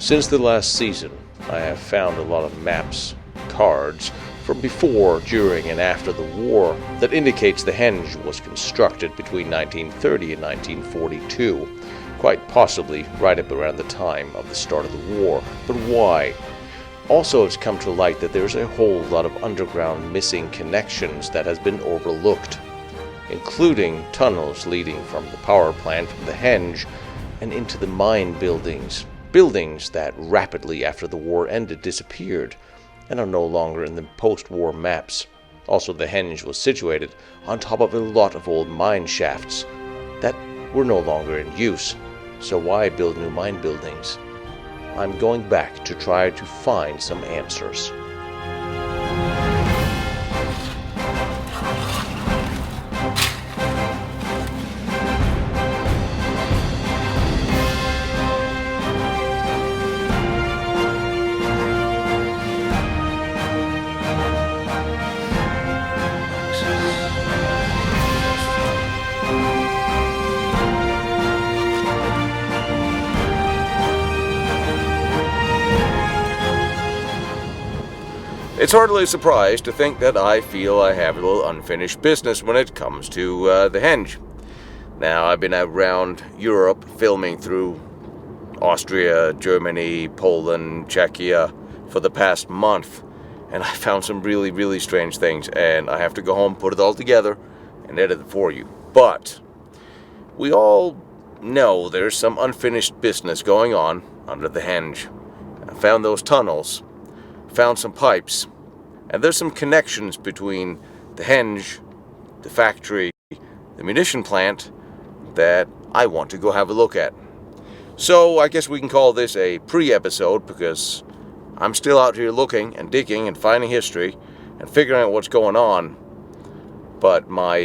Since the last season, I have found a lot of maps, cards, from before, during, and after the war that indicates the Henge was constructed between 1930 and 1942, quite possibly right up around the time of the start of the war. But why? Also, it's come to light that there's a whole lot of underground missing connections that has been overlooked, including tunnels leading from the power plant from the Henge and into the mine buildings that rapidly after the war ended disappeared and are no longer in the post-war maps. Also, the Henge was situated on top of a lot of old mine shafts that were no longer in use, so why build new mine buildings? I'm going back to try to find some answers. It's hardly a surprise to think that I feel I have a little unfinished business when it comes to the Henge. Now, I've been around Europe filming through Austria, Germany, Poland, Czechia for the past month, and I found some really, really strange things, and I have to go home, put it all together, and edit it for you. But we all know there's some unfinished business going on under the Henge. I found those tunnels, found some pipes, and there's some connections between the Henge, the factory, the munition plant that I want to go have a look at. So I guess we can call this a pre-episode because I'm still out here looking and digging and finding history and figuring out what's going on. But my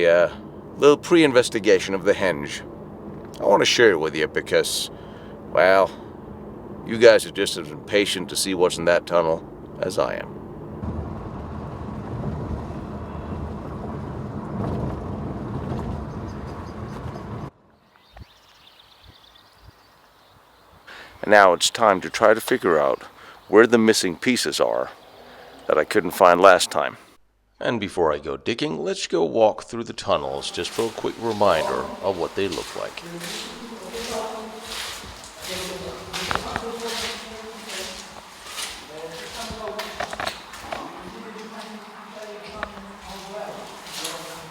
little pre-investigation of the Henge, I want to share it with you because, well, you guys are just as impatient to see what's in that tunnel as I am. And now it's time to try to figure out where the missing pieces are that I couldn't find last time. And before I go digging, let's go walk through the tunnels just for a quick reminder of what they look like.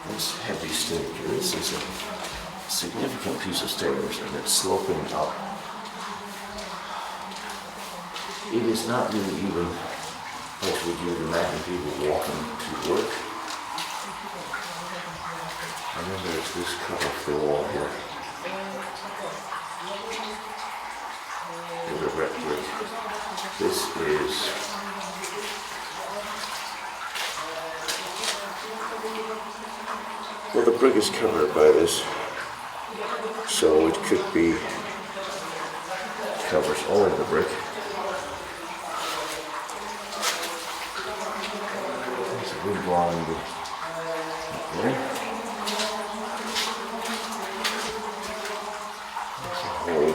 This heavy stair, this is a significant piece of stairs and it's sloping up. It is not really even what would you imagine people walking to work. And then there's this cut off the wall here. With a red brick. This is well, the brick is covered by this, so it could be covers all of the brick. There's a good blind there. There's a hole.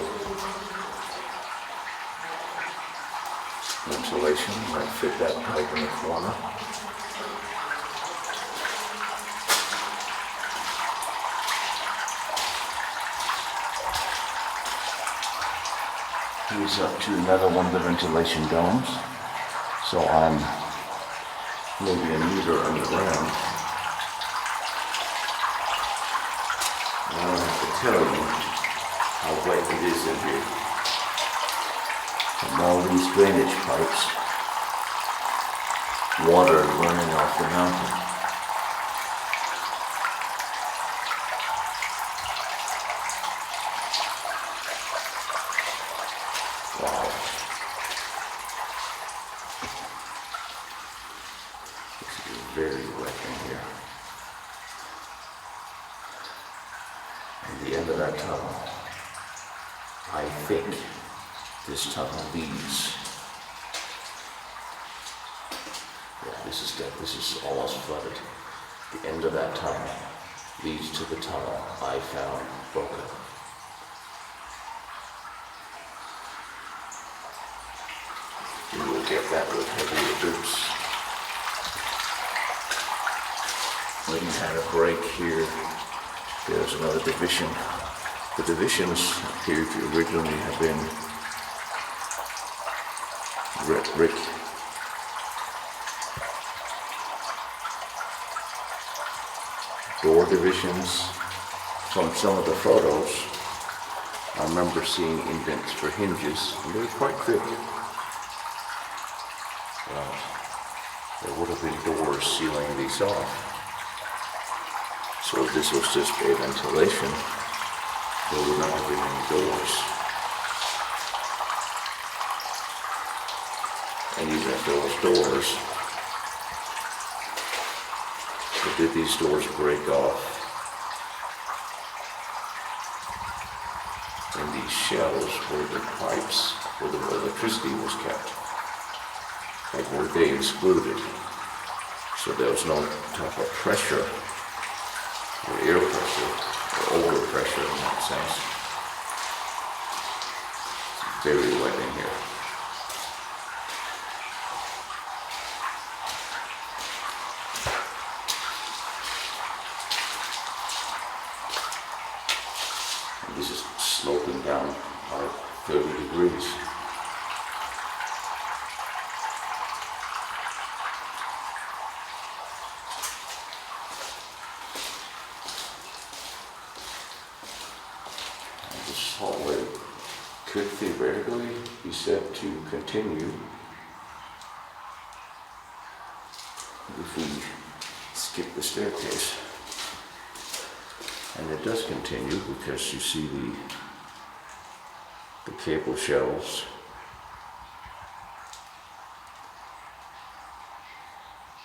Insulation might fit that pipe in the corner. Here's up to another one of the ventilation domes. So I'm maybe a meter underground. I don't have to tell you how wet it is in here. From all these drainage pipes, water running off the mountain. Wow. This is very wet in here. And the end of that tunnel, I think this tunnel leads. Yeah, this is dead. This is almost flooded. The end of that tunnel leads to the tunnel I found broken. get that with heavier boots. When you had a break here, there's another division. The divisions appear to originally have been brick. Door divisions. From some of the photos, I remember seeing indents for hinges, and they were quite thick. Well, there would have been doors sealing these off. So if this was just a ventilation, there would not have been any doors. And even if there was doors, but did these doors break off? And these shells were the pipes where the electricity was kept. Like were they excluded? So there was no type of pressure, or air pressure, or overpressure in that sense. It's very wet in here. And this is sloping down by 30 degrees. This hallway could theoretically be said to continue if we skip the staircase. And it does continue because you see the cable shelves.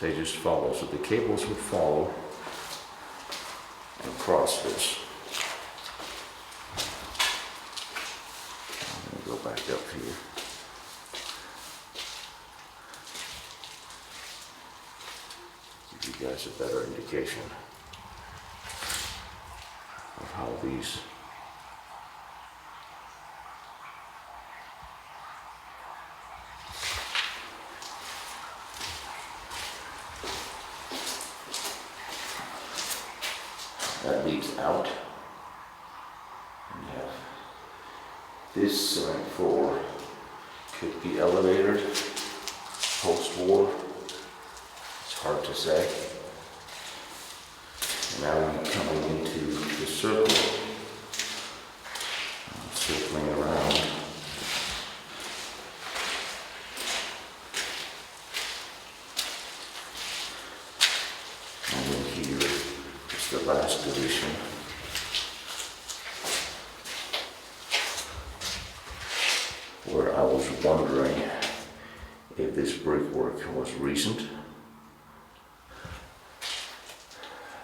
They just follow. So the cables would follow and cross this. Go back up here. Give you guys a better indication of how these that leads out. And you have this cement floor could be elevated post-war. It's hard to say. And now we're coming into the circle, circling around. And then here is the last division. Where I was wondering if this brickwork was recent.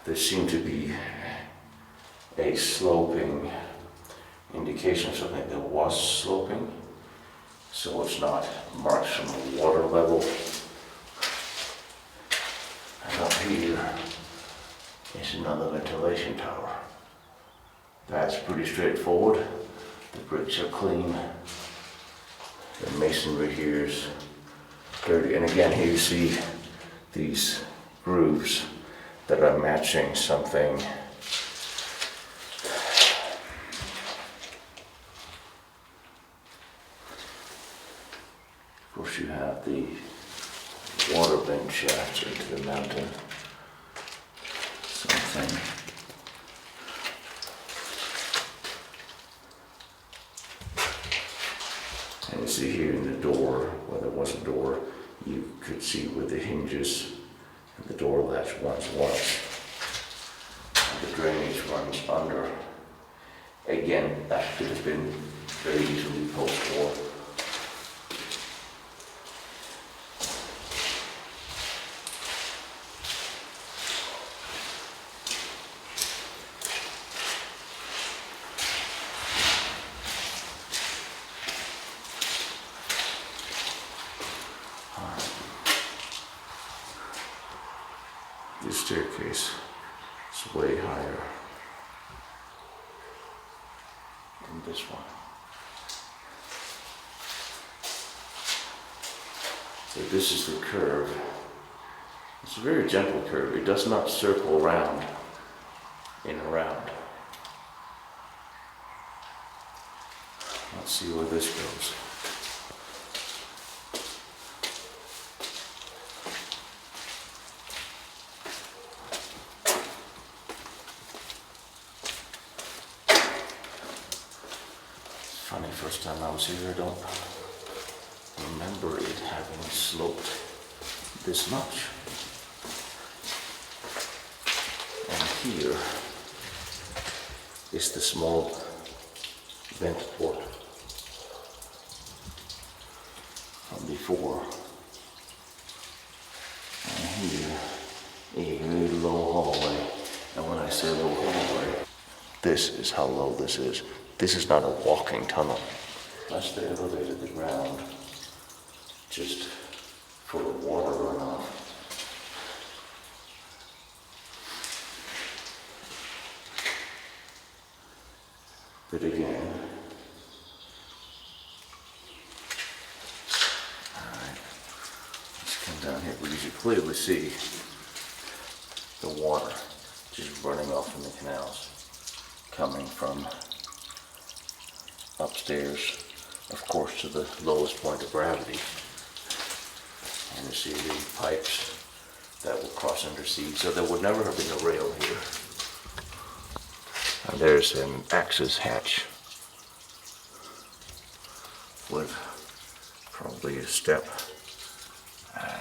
There seemed to be a sloping indication of something that was sloping, so it's not marked from the water level. And up here is another ventilation tower. That's pretty straightforward. The bricks are clean. The masonry here is dirty. And again, here you see these grooves that are matching something. Of course, you have the water vent shafts into the mountain. Something. And you see here in the door, where there was a door, you could see where the hinges and the door latch once was. And the drainage runs under. Again, that could have been very easily post-war. This staircase is way higher than this one. So this is the curve. It's a very gentle curve. It does not circle around and around. Let's see where this goes. Funny, first time I was here, I don't remember it having sloped this much. And here is the small vent port from before. And here, a very low hallway. And when I say low hallway, this is how low this is. This is not a walking tunnel. Unless they elevated the ground just for the water runoff. But again, alright, let's come down here because you clearly see the water just running off from the canals, coming from upstairs, of course, to the lowest point of gravity. And you see the pipes that will cross under sea. So there would never have been a rail here. And there's an access hatch with probably a step.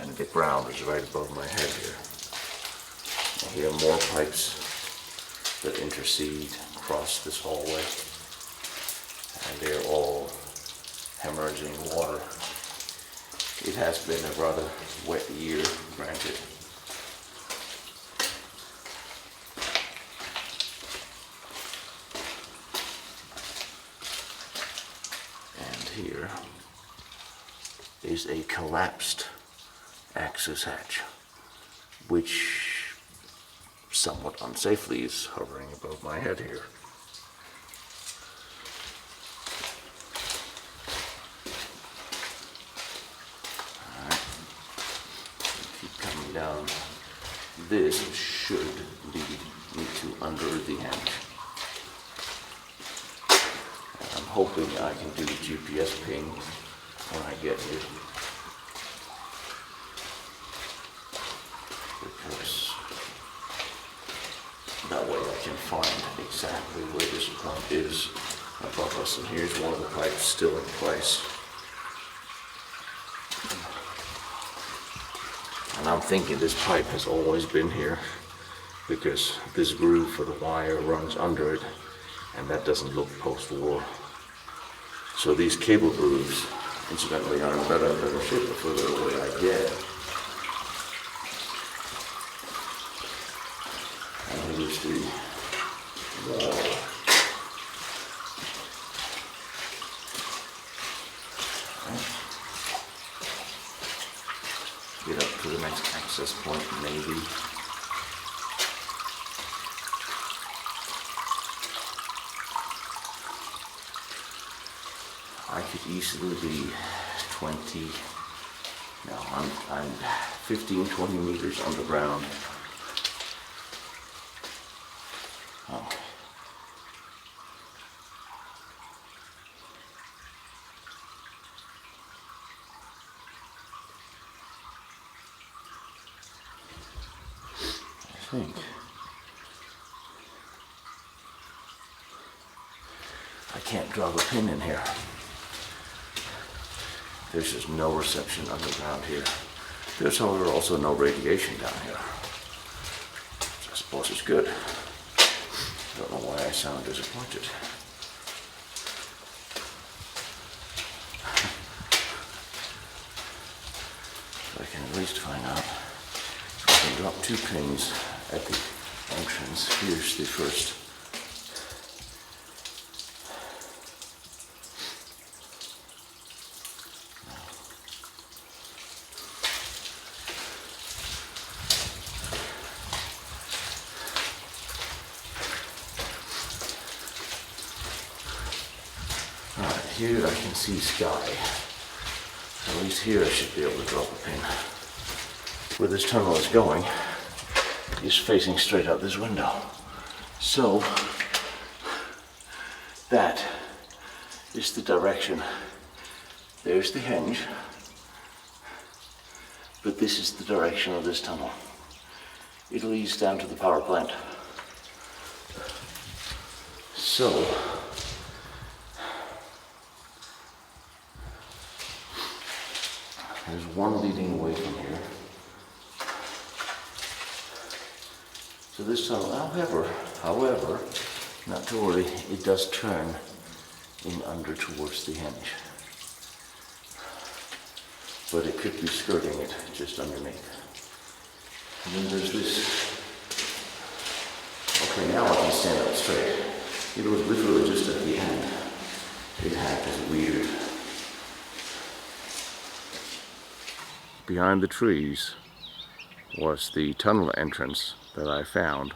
And the ground is right above my head here. And here are more pipes that intercede across this hallway. And they're all hemorrhaging water. It has been a rather wet year, granted. And here is a collapsed access hatch, which somewhat unsafely is hovering above my head here. Down. This should lead me to under the henge. And I'm hoping I can do the GPS ping when I get here. Because that way I can find exactly where this point is above us. And here's one of the pipes still in place. And I'm thinking this pipe has always been here because this groove for the wire runs under it, and that doesn't look post-war. So these cable grooves, incidentally, are in better shape the further away I get. And here's the wall. Get up to the next access point, maybe. I could easily be 20, no, I'm 15, 20 meters underground. Oh. I think I can't drop a pin in here. There's just no reception underground here. There's, however, also no radiation down here. So I suppose it's good. Don't know why I sound disappointed. So I can at least find out. I can drop 2 pins at the entrance. Here's the first. Alright, here I can see sky. So At least here I should be able to drop a pin. Where this tunnel is going is facing straight out this window. So that is the direction. There's the henge, but this is the direction of this tunnel. It leads down to the power plant. So there's one leading away from here. So this tunnel, however, not to worry, it does turn in under towards the henge. But it could be skirting it just underneath. And then there's this. Okay, now I can stand up straight. It was literally just at the end. It had this weird. Behind the trees was the tunnel entrance that I found,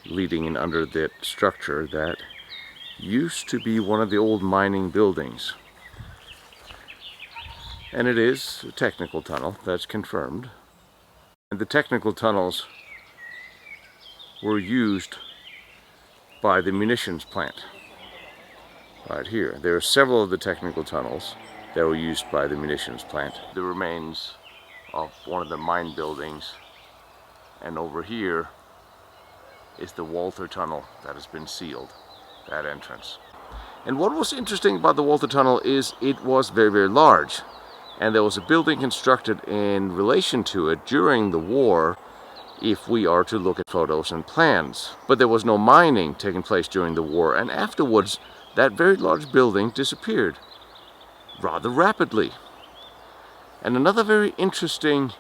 leading in under that structure that used to be one of the old mining buildings. And it is a technical tunnel, that's confirmed. And the technical tunnels were used by the munitions plant. Right here. There are several of the technical tunnels that were used by the munitions plant. The remains of one of the mine buildings. And over here is the Walter tunnel that has been sealed, that entrance. And what was interesting about the Walter tunnel is it was very, very large. And there was a building constructed in relation to it during the war, if we are to look at photos and plans. But there was no mining taking place during the war, and afterwards that very large building disappeared rather rapidly. And another very interesting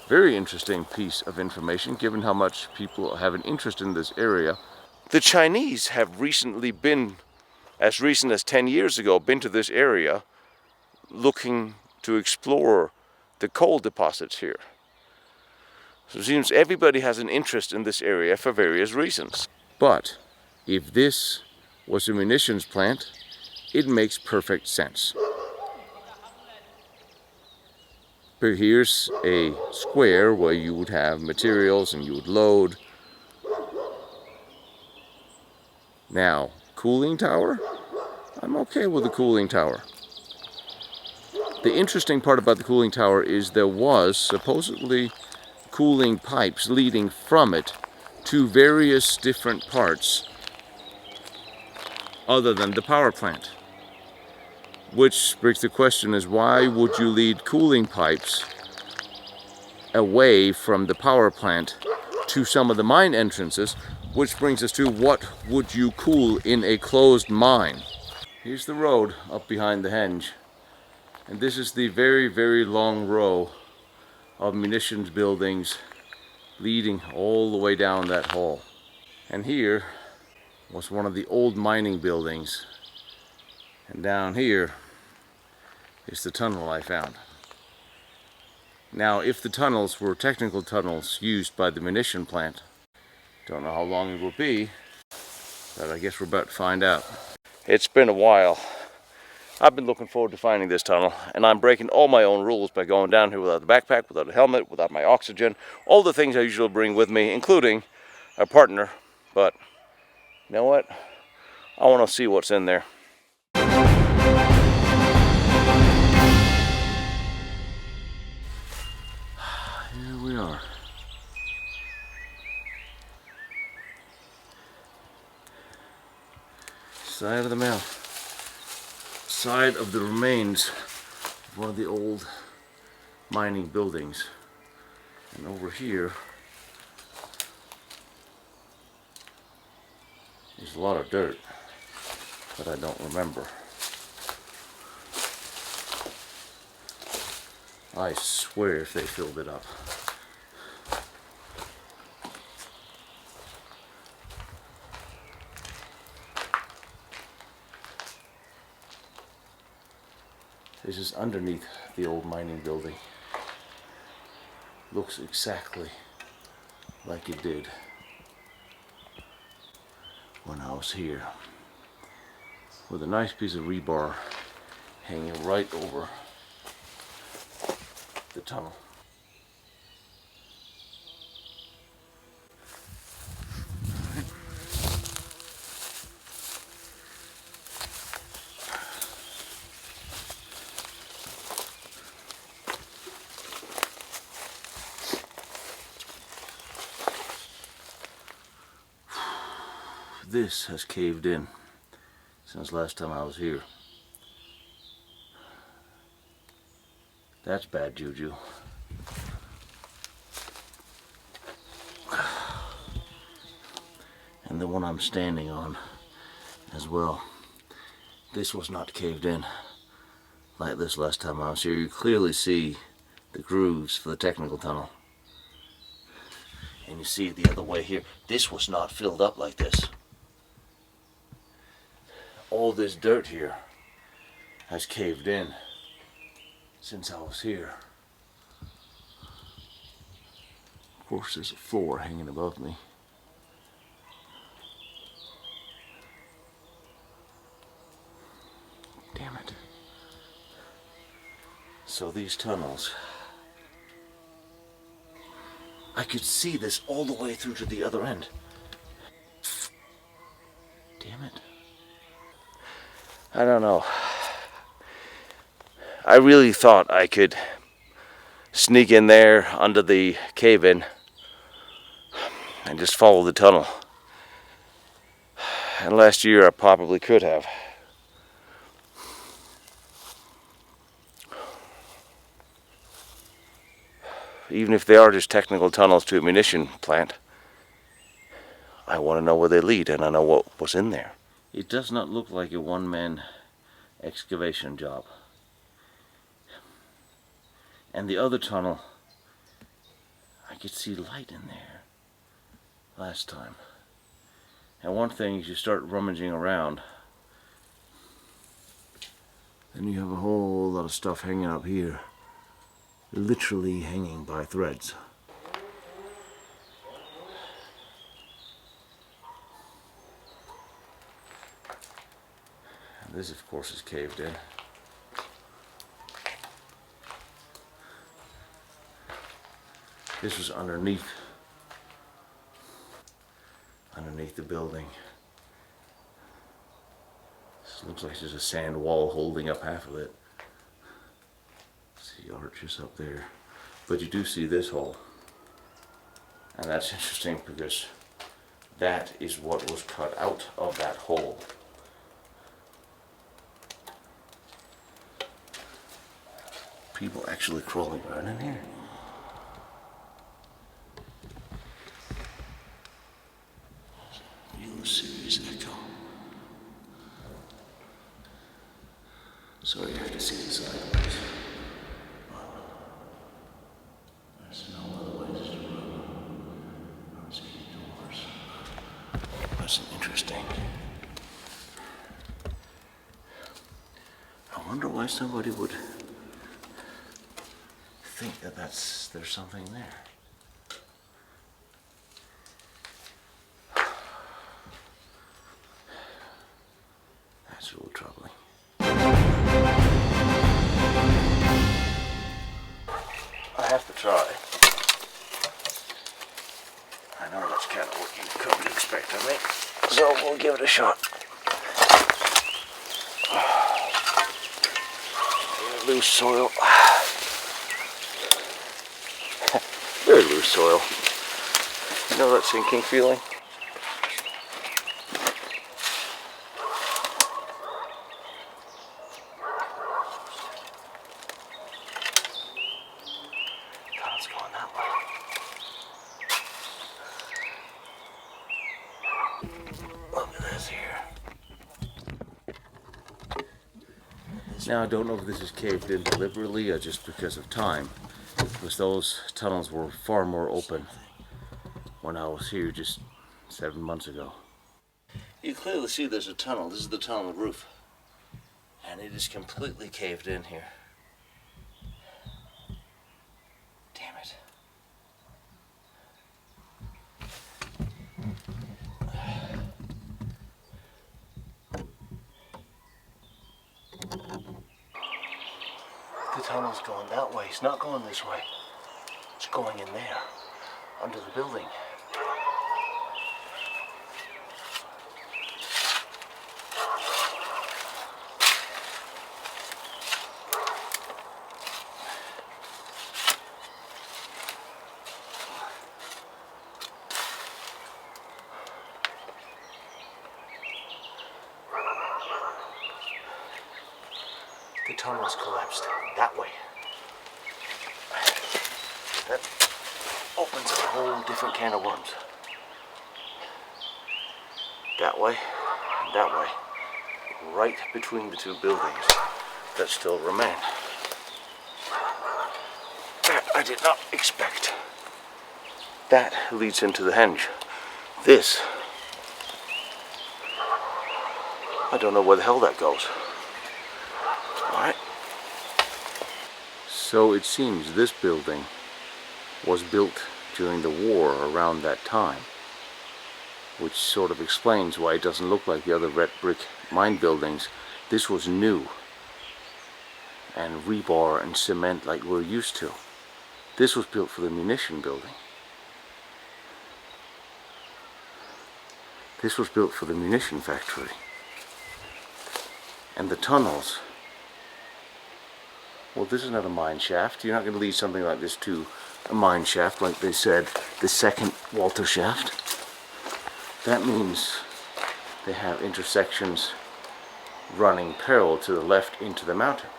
piece of information, given how much people have an interest in this area. The Chinese have recently been, as recent as 10 years ago, been to this area looking to explore the coal deposits here. So it seems everybody has an interest in this area for various reasons. But if this was a munitions plant, it makes perfect sense. But here's a square where you would have materials and you would load. Now, cooling tower? I'm okay with the cooling tower. The interesting part about the cooling tower is there was supposedly cooling pipes leading from it to various different parts other than the power plant. Which brings the question is, why would you lead cooling pipes away from the power plant to some of the mine entrances? Which brings us to, what would you cool in a closed mine? Here's the road up behind the henge. And this is the very, very long row of munitions buildings leading all the way down that hall. And here was one of the old mining buildings. And down here is the tunnel I found. Now, if the tunnels were technical tunnels used by the munition plant, don't know how long it will be, but I guess we're about to find out. It's been a while. I've been looking forward to finding this tunnel, and I'm breaking all my own rules by going down here without a backpack, without a helmet, without my oxygen, all the things I usually bring with me, including a partner. But you know what? I want to see what's in there. Here we are. Side of the mouth. Side of the remains of one of the old mining buildings. And over here is a lot of dirt that I don't remember. I swear if they filled it up. This is underneath the old mining building. Looks exactly like it did when I was here. With a nice piece of rebar hanging right over the tunnel. This has caved in since last time I was here. That's bad juju. And the one I'm standing on as well. This was not caved in like this last time I was here. You clearly see the grooves for the technical tunnel. And you see the other way here. This was not filled up like this. All this dirt here has caved in since I was here. Of course, there's a floor hanging above me. Damn it. So these tunnels, I could see this all the way through to the other end. Damn it. I don't know. I really thought I could sneak in there under the cave-in and just follow the tunnel. And last year I probably could have. Even if they are just technical tunnels to a munition plant, I want to know where they lead, and I know what was in there. It does not look like a one-man excavation job. And the other tunnel, I could see light in there last time. And one thing is you start rummaging around, then you have a whole lot of stuff hanging up here. Literally hanging by threads. And this, of course, is caved in. This was underneath the building. This looks like there's a sand wall holding up half of it. See arches up there, but you do see this hole, and that's interesting because that is what was cut out of that hole. People actually crawling around in here. Real serious echo. Sorry, you have to see it sideways. That's interesting. I wonder why somebody would think that there's something there. That's a little troubling. I have to try. I know that's kind of what you come to expect of me, so we'll give it a shot. Loose soil. Very loose soil. You know that sinking feeling? Tunnel's going that way. Look at this here. Now I don't know if this is caved in deliberately or just because of time, because those tunnels were far more open when I was here just 7 months ago. You clearly see there's a tunnel. This is the tunnel roof, and it is completely caved in here. Damn it. tunnel's going that way. It's not going this way. It's going in there, under the building. The tunnel's collapsed that way. That opens a whole different can of worms. That way and that way. Right between the two buildings that still remain. That I did not expect. That leads into the henge. This, I don't know where the hell that goes. Alright. So it seems this building was built during the war around that time, which sort of explains why it doesn't look like the other red brick mine buildings. This was new and rebar and cement like we're used to. This was built for the munition building. This was built for the munition factory. And the tunnels, well, this is not a mine shaft. You're not going to lead something like this to a mine shaft, like they said, the second Walter shaft. That means they have intersections running parallel to the left into the mountain.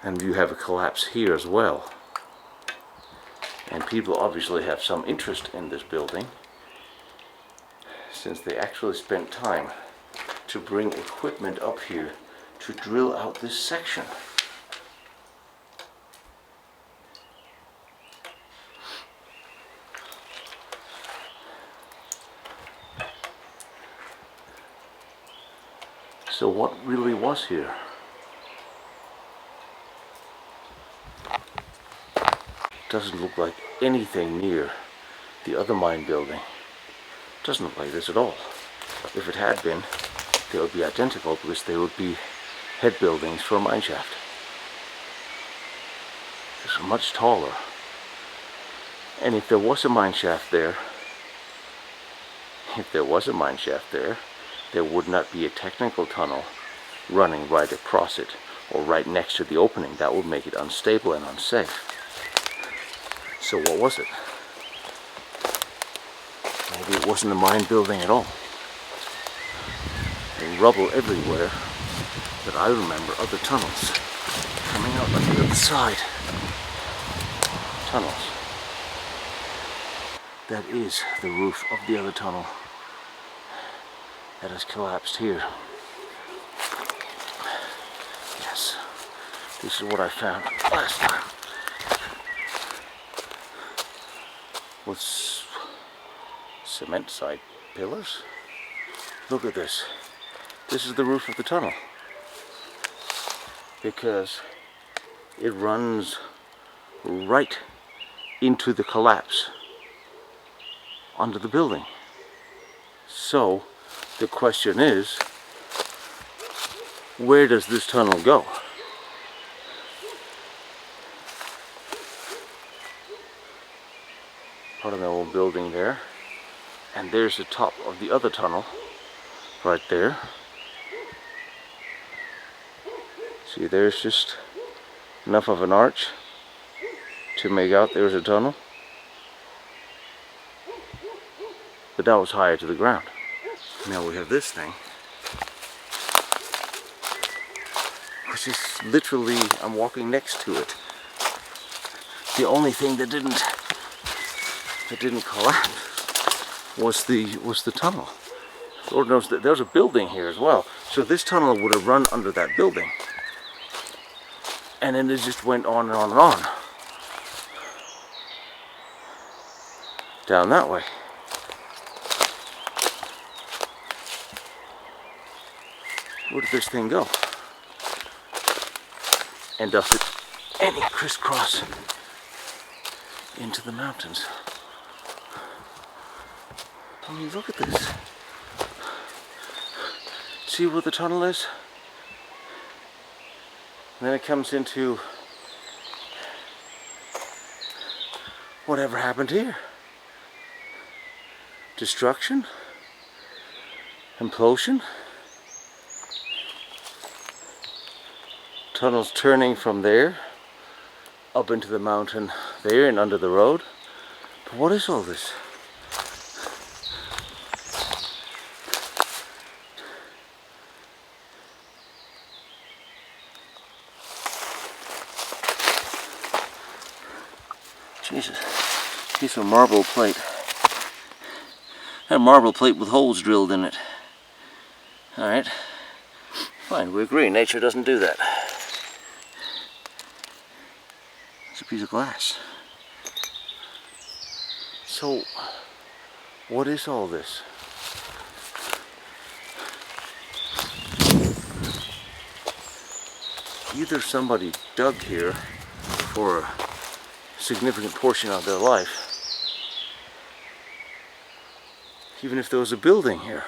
And you have a collapse here as well. And people obviously have some interest in this building, since they actually spent time to bring equipment up here to drill out this section. So what really was here? Doesn't look like anything near the other mine building. Doesn't look like this at all. If it had been, they would be identical, because they would be head buildings for a mine shaft. This is much taller. And if there was a mine shaft there, there would not be a technical tunnel running right across it or right next to the opening. That would make it unstable and unsafe. So what was it? Maybe it wasn't a mine building at all. And rubble everywhere, but I remember other tunnels coming out on the other side. Tunnels. That is the roof of the other tunnel that has collapsed here. Yes, this is what I found last time. With cement side pillars. Look at this. This is the roof of the tunnel, because it runs right into the collapse under the building. So the question is, where does this tunnel go? Part of the old building there, and there's the top of the other tunnel right there. See, there's just enough of an arch to make out there's a tunnel, but that was higher to the ground. Now we have this thing, which is literally, I'm walking next to it. The only thing that didn't collapse was the tunnel. Lord knows that there's a building here as well. So this tunnel would have run under that building, and then it just went on and on and on down that way. Where did this thing go? And does it any crisscross into the mountains? I mean, look at this. See where the tunnel is? And then it comes into whatever happened here. Destruction? Implosion? Tunnels turning from there up into the mountain there and under the road. But what is all this? Jesus, piece of marble plate. That marble plate with holes drilled in it. Alright, fine, we agree, nature doesn't do that. It's a piece of glass. So, what is all this? Either somebody dug here for a significant portion of their life, even if there was a building here.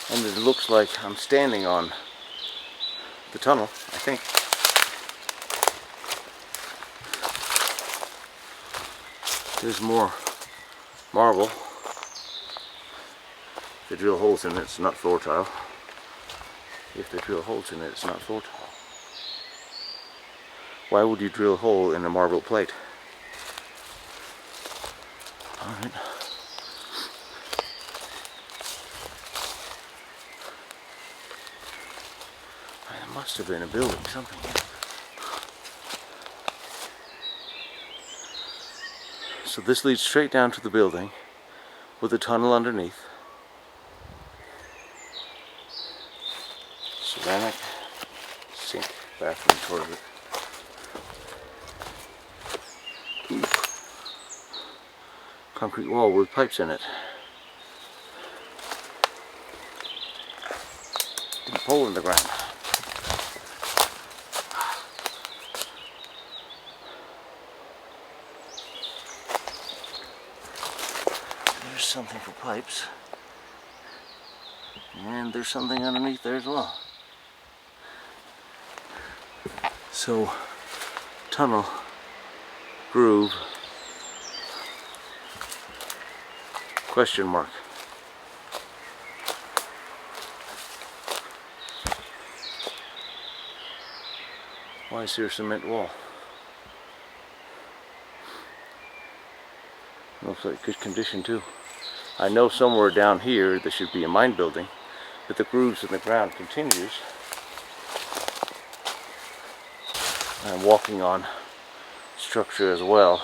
And it looks like I'm standing on the tunnel, I think. There's more marble. If they drill holes in it, it's not floor tile. If they drill holes in it, it's not floor tile. Why would you drill a hole in a marble plate? Alright. There must have been a building, something here. So this leads straight down to the building with a tunnel underneath. Ceramic, sink, bathroom, toilet. Concrete wall with pipes in it. Deep hole in the ground. There's something for pipes. And there's something underneath there as well. So, tunnel, groove, question mark. Why is there a cement wall? Looks like good condition too. I know somewhere down here there should be a mine building, but the grooves in the ground continues. I'm walking on structure as well.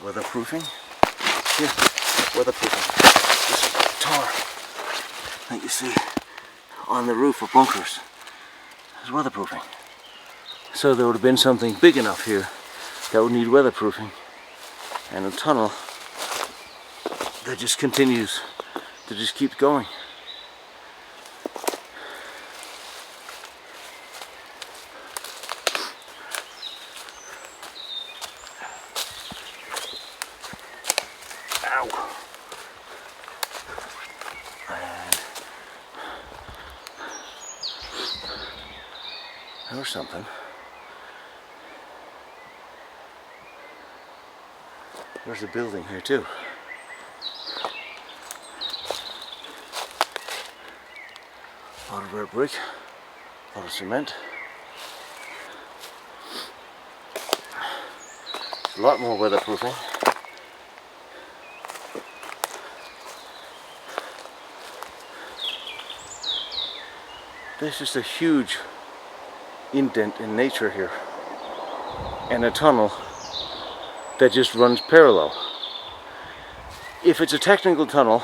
Weatherproofing? Yeah, weatherproofing. This is tar that you see on the roof of bunkers. It's weatherproofing. So there would have been something big enough here that would need weatherproofing, and a tunnel that just continues, that just keeps going. Or something. There's a building here too. A lot of red brick, a lot of cement. There's a lot more weatherproofing. There's just a huge indent in nature here, and a tunnel that just runs parallel. If it's a technical tunnel,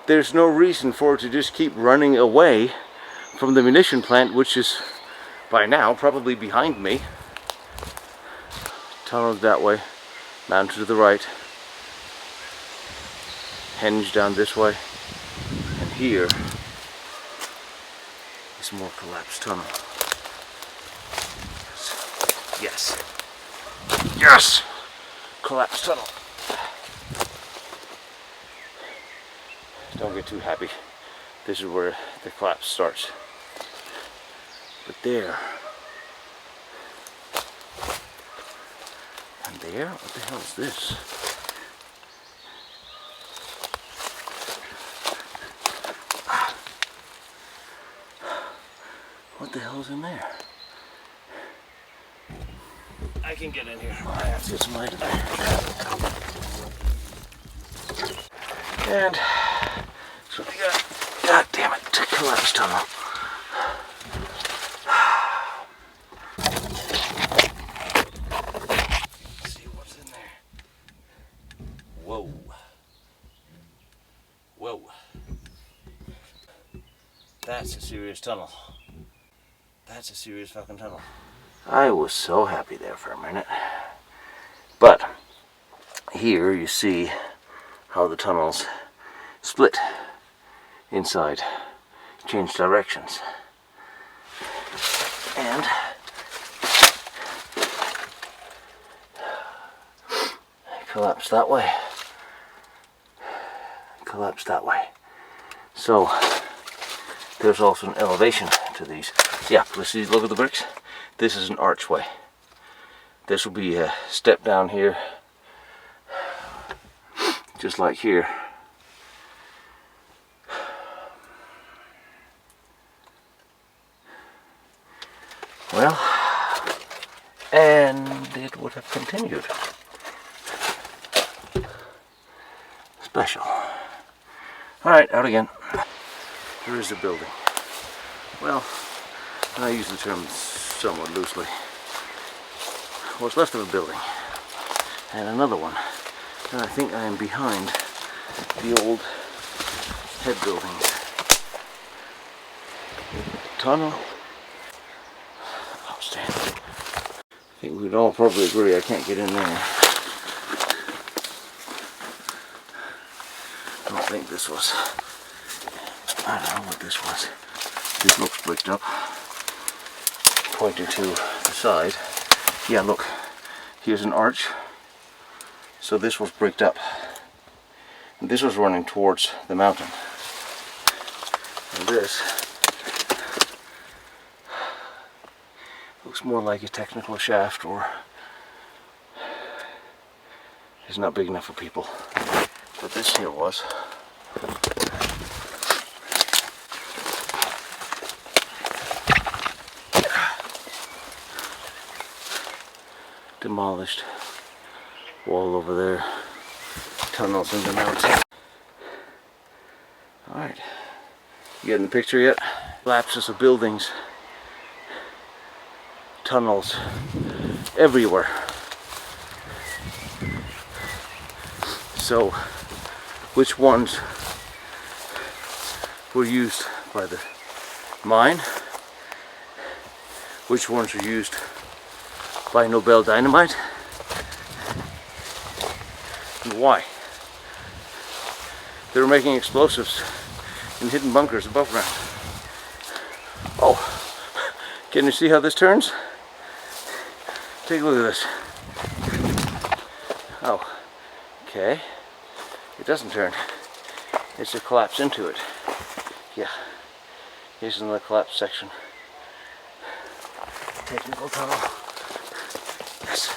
there's no reason for it to just keep running away from the munition plant, which is by now probably behind me. Tunnels that way, mountain to the right, Henge down this way, and here is more collapsed tunnel. Yes. Yes! Collapsed tunnel. don't get too happy. This is where the collapse starts. But there, and there, what the hell is this? What the hell's in there? I can get in here. I have to get some light. And so we got, god damn it, collapse tunnel. Let's see what's in there. Whoa. Whoa. That's a serious tunnel. That's a serious fucking tunnel. I was so happy there for a minute. But here you see how the tunnels split inside, change directions. And collapse that way, collapse that way. So there's also an elevation to these. Yeah, let's see, look at the bricks. This is an archway. This will be a step down here, just like here. Well, and it would have continued. Special. Alright, out again. Here is the building. Well, I use the term somewhat loosely. What's left of a building. And another one. And I think I am behind the old head buildings. Tunnel. Outstanding. I think we'd all probably agree I can't get in there. I don't think this was. I don't know what this was. This looks bricked up. Pointing to the side. Yeah, look. Here's an arch. So this was bricked up. And this was running towards the mountain. And this looks more like a technical shaft, or it's not big enough for people. But this here was. Demolished wall over there, tunnels in the mountain. Alright, you getting the picture yet? Collapses of buildings, tunnels everywhere. So, which ones were used by the mine? Which ones were used by Nobel Dynamite? And why? They were making explosives in hidden bunkers above ground. Oh, can you see how this turns? Take a look at this. Oh, okay. It doesn't turn. It's a collapse into it. Yeah. Here's another collapse section. Technical tunnel. Yes.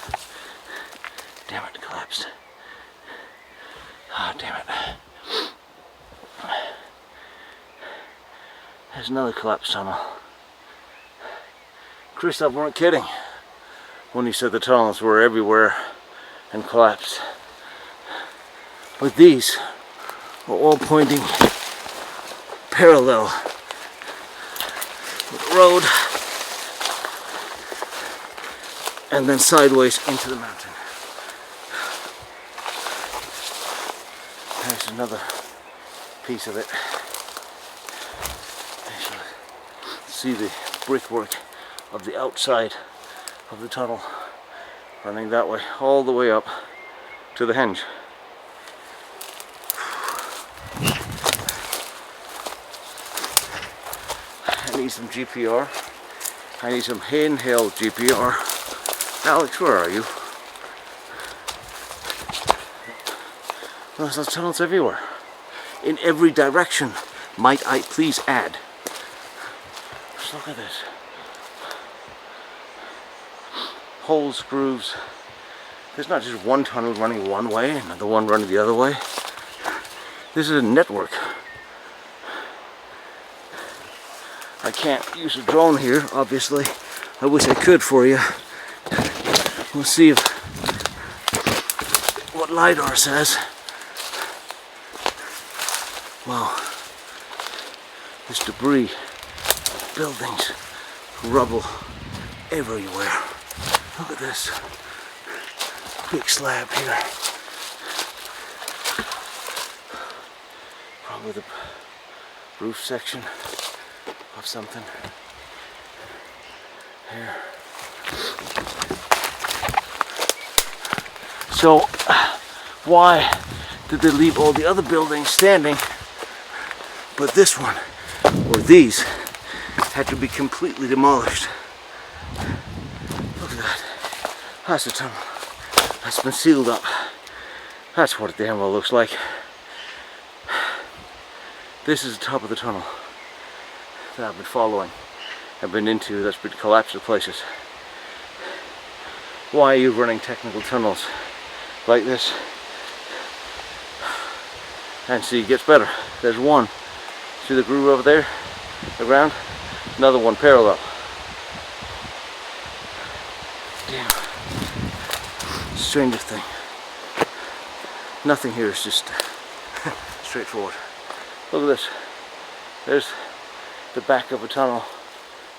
Damn it, collapsed. Ah, oh, damn it. There's another collapse tunnel. Christoph weren't kidding when he said the tunnels were everywhere and collapsed. But these are all pointing parallel with the road and then sideways into the mountain. There's another piece of it. See the brickwork of the outside of the tunnel running that way all the way up to the Henge. I need some GPR. I need some handheld GPR. Alex, where are you? There's tunnels everywhere. in every direction, might I please add. Just look at this. Holes, grooves. There's not just one tunnel running one way and another one running the other way. This is a network. I can't use a drone here, obviously. I wish I could for you. We'll see if what LiDAR says. Wow. This debris, buildings, rubble everywhere. Look at this big slab here. Probably the roof section of something here. So why did they leave all the other buildings standing, but this one, or these, had to be completely demolished? Look at that. That's the tunnel. That's been sealed up. That's what it damn well looks like. This is the top of the tunnel that I've been following. I've been into, that's been collapsed to places. Why are you running technical tunnels like this? And see, it gets better. There's one. See the groove over there? The ground? Another one parallel. Damn. Strangest thing. Nothing here is just straightforward. Look at this. There's the back of a tunnel,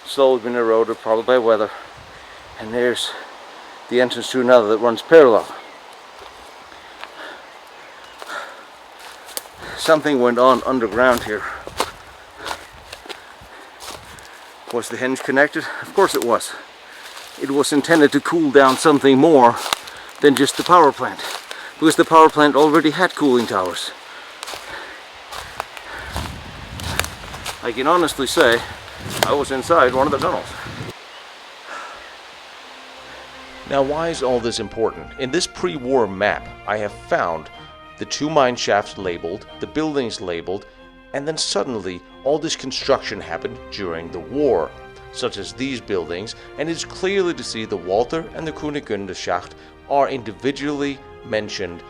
slowly been eroded, probably by weather. And there's the entrance to another that runs parallel. Something went on underground here. Was the henge connected? Of course it was. It was intended to cool down something more than just the power plant, because the power plant already had cooling towers. I can honestly say I was inside one of the tunnels. Now, why is all this important? In this pre-war map, I have found the 2 mine shafts labeled, the buildings labeled, and then suddenly all this construction happened during the war, such as these buildings, and it's clearly to see the Walter and the Kunigunde Schacht are individually mentioned.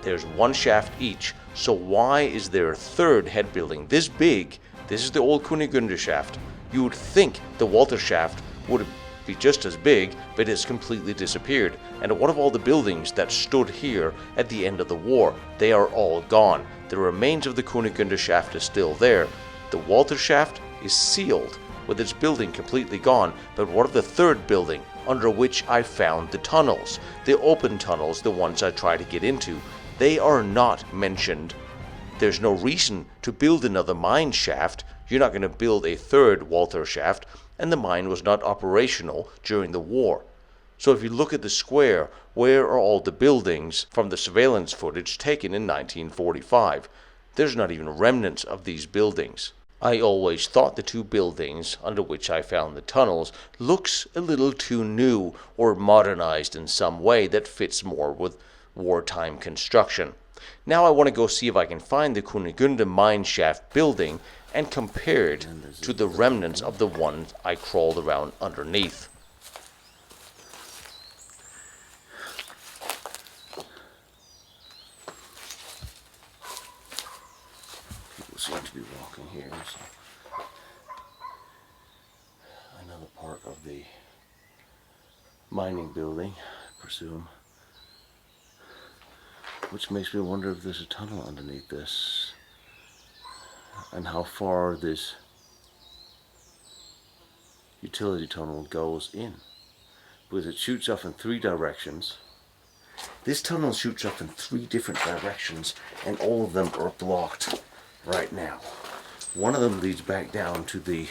There's 1 shaft each, so why is there a 3rd head building this big? This is the old Kunigunde shaft. You would think the Walter shaft would be just as big, but it has completely disappeared. And what of all the buildings that stood here at the end of the war? They are all gone. The remains of the Kunigunde shaft is still there. The Walter shaft is sealed, with its building completely gone. But what of the 3rd building, under which I found the tunnels? The open tunnels, the ones I try to get into. They are not mentioned. There's no reason to build another mine shaft. You're not going to build a 3rd Walter shaft, and the mine was not operational during the war. So if you look at the square, where are all the buildings from the surveillance footage taken in 1945? There's not even remnants of these buildings. I always thought the 2 buildings under which I found the tunnels looks a little too new or modernized in some way that fits more with wartime construction. Now I want to go see if I can find the Kunigunde mine shaft building and compare it to the remnants of the ones I crawled around underneath. People seem to be walking here. So another part of the mining building, I presume. Which makes me wonder if there's a tunnel underneath this, and how far this utility tunnel goes in, because it shoots off in 3 directions. This tunnel shoots off in 3 different directions, and all of them are blocked right now. One of them leads back down to the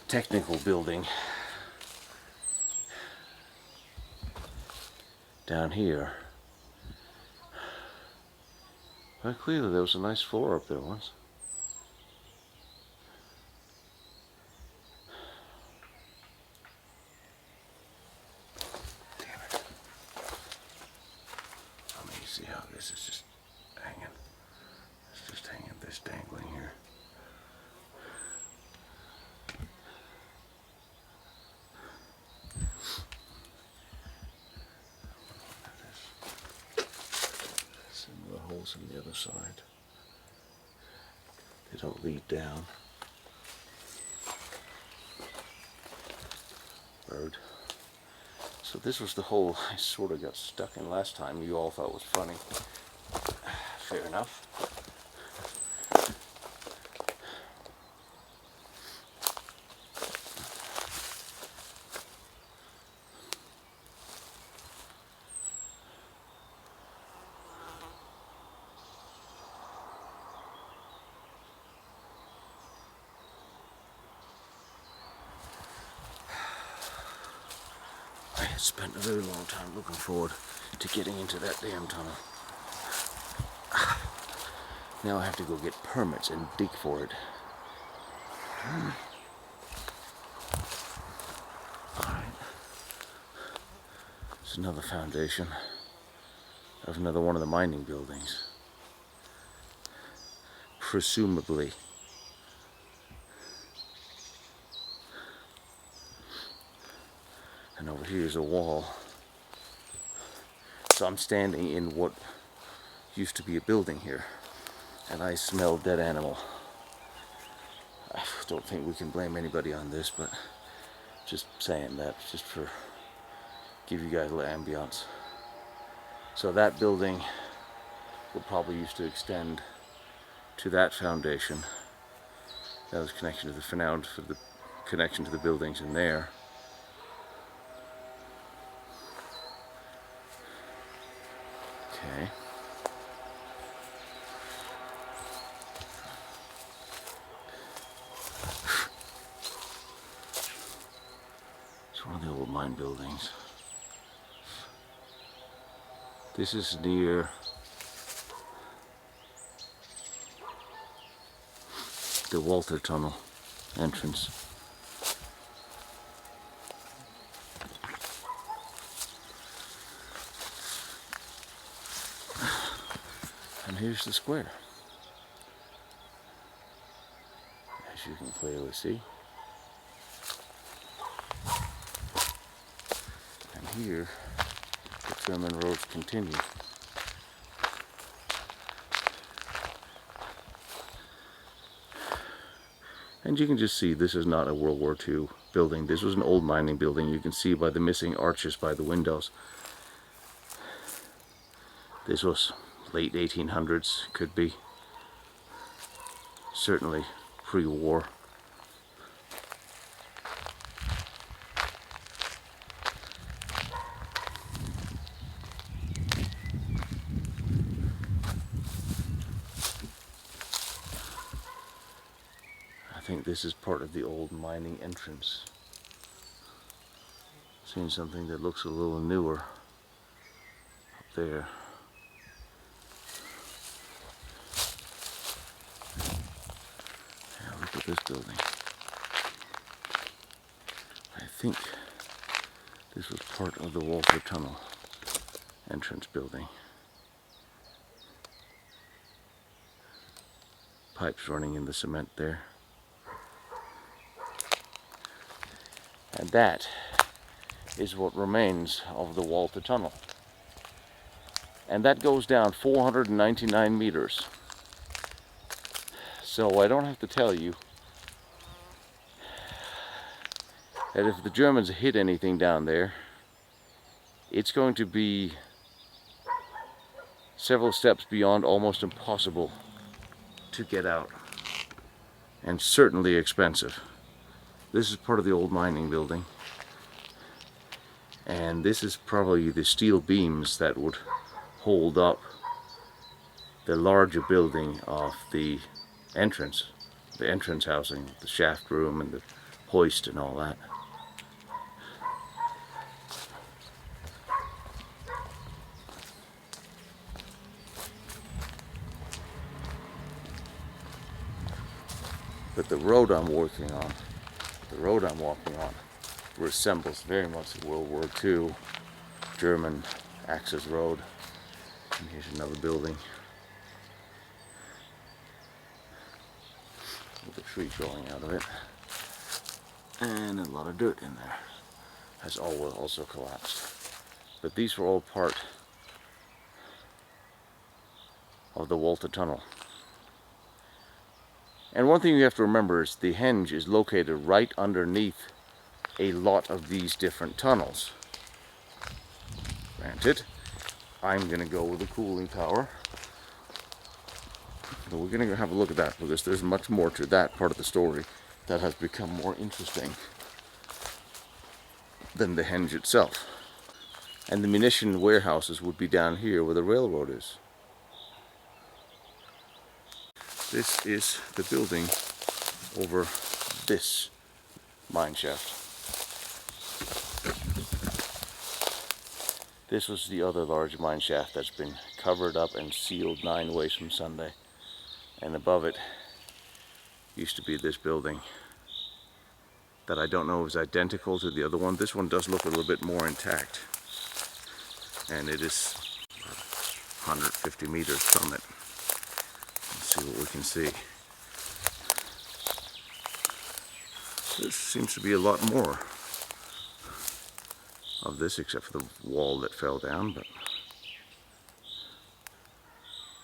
technical building down here. Well, clearly there was a nice floor up there once. Damn it. I mean, you see how this is just hanging. It's just tunnels on the other side. They don't lead down. Road. So this was the hole I sort of got stuck in last time. You all thought was funny. Fair enough. I had spent a very long time looking forward to getting into that damn tunnel. Now I have to go get permits and dig for it. Alright. It's another foundation of another one of the mining buildings. Presumably. And over here is a wall. So I'm standing in what used to be a building here. And I smell dead animal. I don't think we can blame anybody on this, but just saying that, just for give you guys a little ambiance. So that building will probably used to extend to that foundation. That was connection to the for the connection to the buildings in there. Okay. It's one of the old mine buildings. This is near the Walter Tunnel entrance. And here's the square, as you can clearly see. And here, the German roads continue. And you can just see this is not a World War II building. This was an old mining building. You can see by the missing arches by the windows. This was late 1800s, could be. Certainly pre-war. I think this is part of the old mining entrance. Seeing something that looks a little newer up there. Yeah, look at this building. I think this was part of the Walter Tunnel entrance building. Pipes running in the cement there. And that is what remains of the Walter Tunnel. And that goes down 499 meters. So I don't have to tell you that if the Germans hit anything down there, it's going to be several steps beyond almost impossible to get out. And certainly expensive. This is part of the old mining building. And this is probably the steel beams that would hold up the larger building of the entrance housing, the shaft room and the hoist and all that. But the road I'm walking on resembles very much the World War II German access road. And here's another building with a tree growing out of it, and a lot of dirt in there. Has all also collapsed. But these were all part of the Moltke tunnel. And one thing you have to remember is the Henge is located right underneath a lot of these different tunnels. Granted, I'm going to go with the cooling tower. But we're going to have a look at that because there's much more to that part of the story that has become more interesting than the Henge itself. And the munition warehouses would be down here where the railroad is. This is the building over this mine shaft. This was the other large mine shaft that's been covered up and sealed 9 ways from Sunday. And above it used to be this building that I don't know is identical to the other one. This one does look a little bit more intact. And it is 150 meters from it. Let's see what we can see. There seems to be a lot more of this except for the wall that fell down, but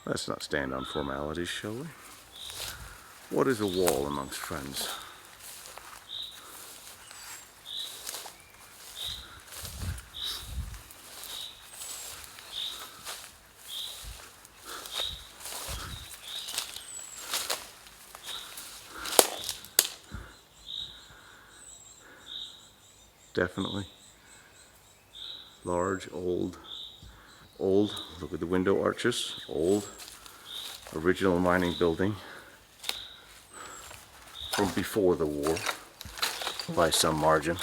let's not stand on formalities, shall we? What is a wall amongst friends? Definitely large, old, look at the window arches, old, original mining building from before the war by some margin.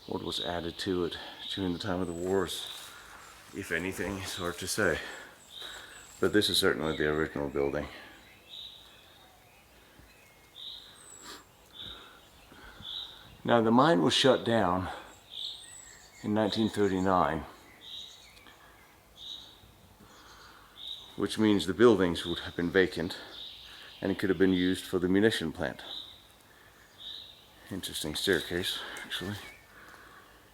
What was added to it during the time of the wars, if anything, is hard to say. But this is certainly the original building. Now the mine was shut down in 1939, which means the buildings would have been vacant and it could have been used for the munition plant. Interesting staircase, actually.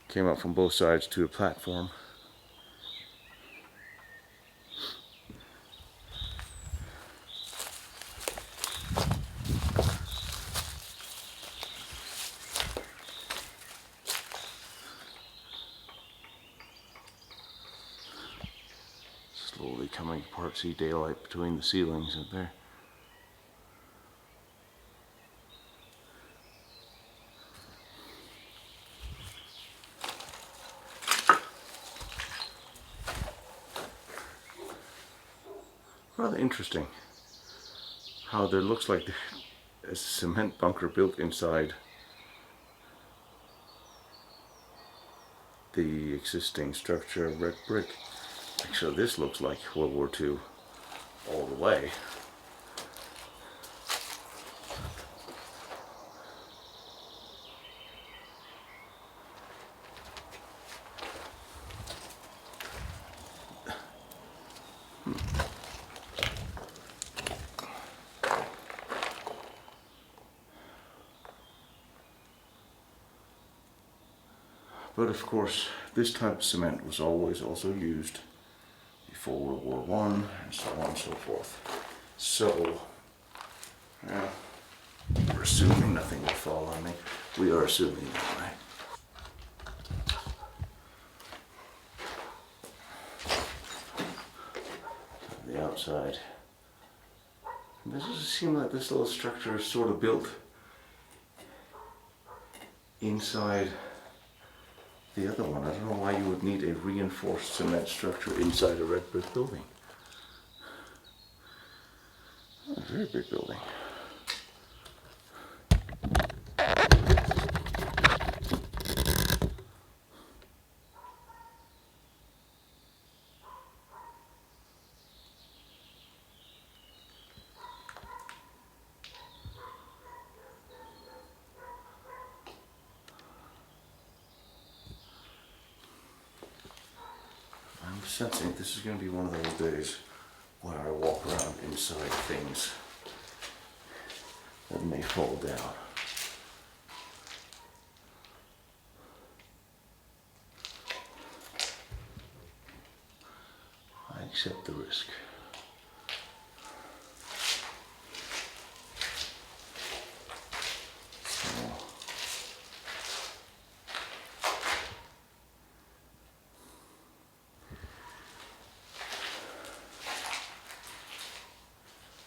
Came up from both sides to a platform. Slowly coming apart, see daylight between the ceilings up there. Rather interesting how there looks like a cement bunker built inside the existing structure of red brick. Actually, this looks like World War II all the way. But of course, this type of cement was always also used before World War I, and so on and so forth. So, we're assuming nothing will fall on me. We are assuming that, right? The outside. This does seem like this little structure is sort of built inside the other one. I don't know why you would need a reinforced cement structure inside a red brick building. A very big building. I'm sensing this is going to be one of those days where I walk around inside things that may fall down. accept the risk.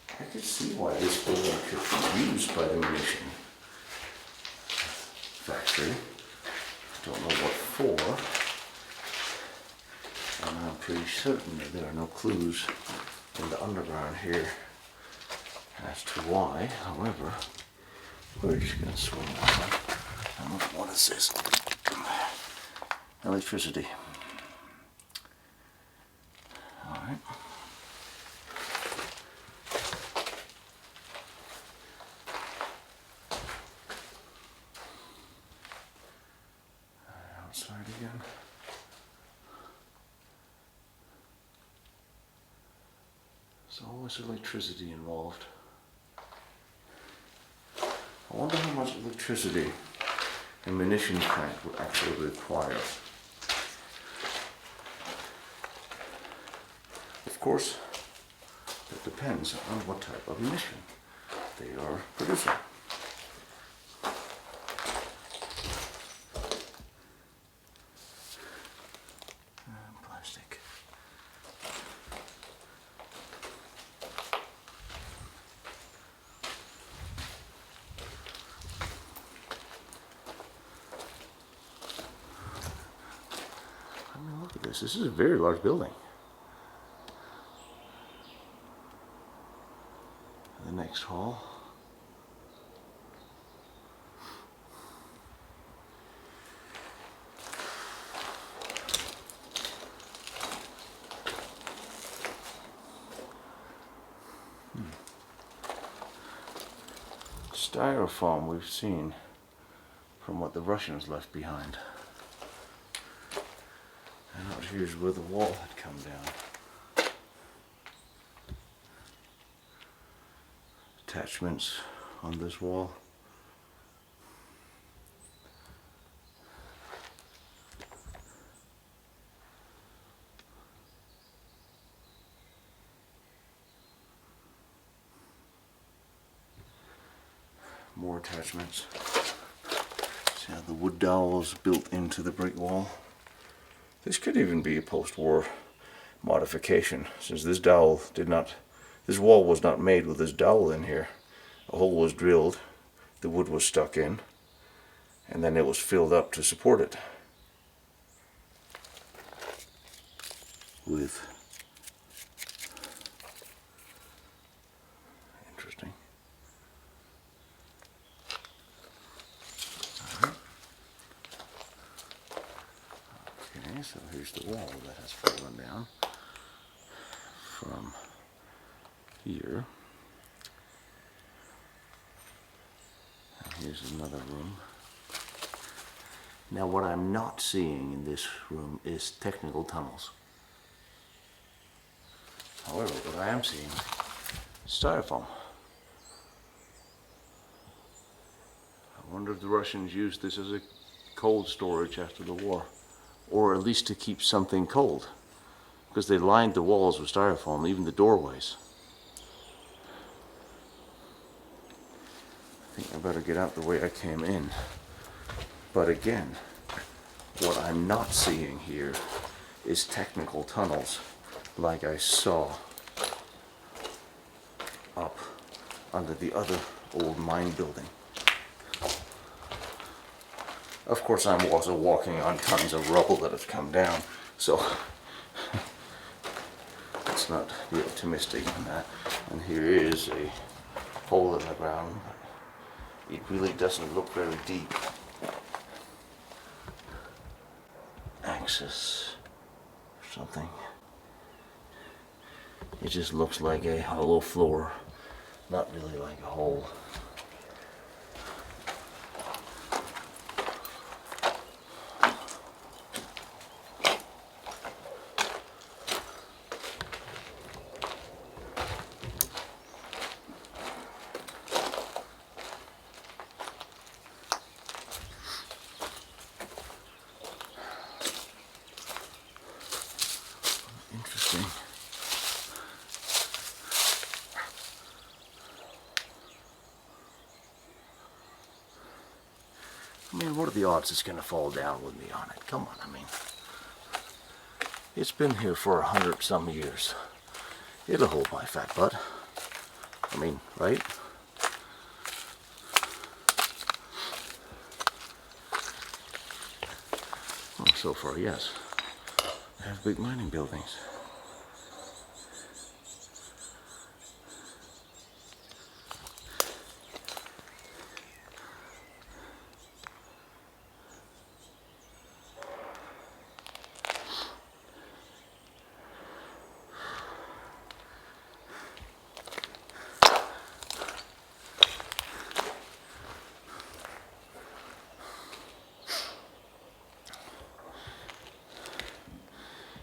I could see why this building could be used by the munition factory. Don't know what for. And I'm pretty certain that there are no clues in the underground here as to why. However, we're just going to swing on. And look what it says. Electricity. Alright. Outside again. There's always electricity involved. I wonder how much electricity a munition plant would actually require. Of course, it depends on what type of munition they are producing. Plastic. I mean, look at this. This is a very large building. The next hall. Styrofoam we've seen from what the Russians left behind. And out here's where the wall had come down. Attachments on this wall. More attachments. See how the wood dowels built into the brick wall. This could even be a post-war modification, since this dowel this wall was not made with this dowel in here. A hole was drilled, the wood was stuck in, and then it was filled up to support it with interesting. Okay, so here's the wall that has fallen down from here. And here's another room. Now what I'm not seeing in this room is technical tunnels. However, what I am seeing is styrofoam. I wonder if the Russians used this as a cold storage after the war, or at least to keep something cold, because they lined the walls with styrofoam, even the doorways. I think I better get out the way I came in. But again, what I'm not seeing here is technical tunnels like I saw up under the other old mine building. Of course, I'm also walking on tons of rubble that have come down, so let's not be optimistic on that. And here is a hole in the ground. It really doesn't look very deep. Access or something. It just looks like a hollow floor, not really like a hole. Interesting. I mean, what are the odds it's going to fall down with me on it? Come on, I mean. It's been here for 100-some years. It'll hold my fat butt. I mean, right? Well, so far, yes. I have big mining buildings.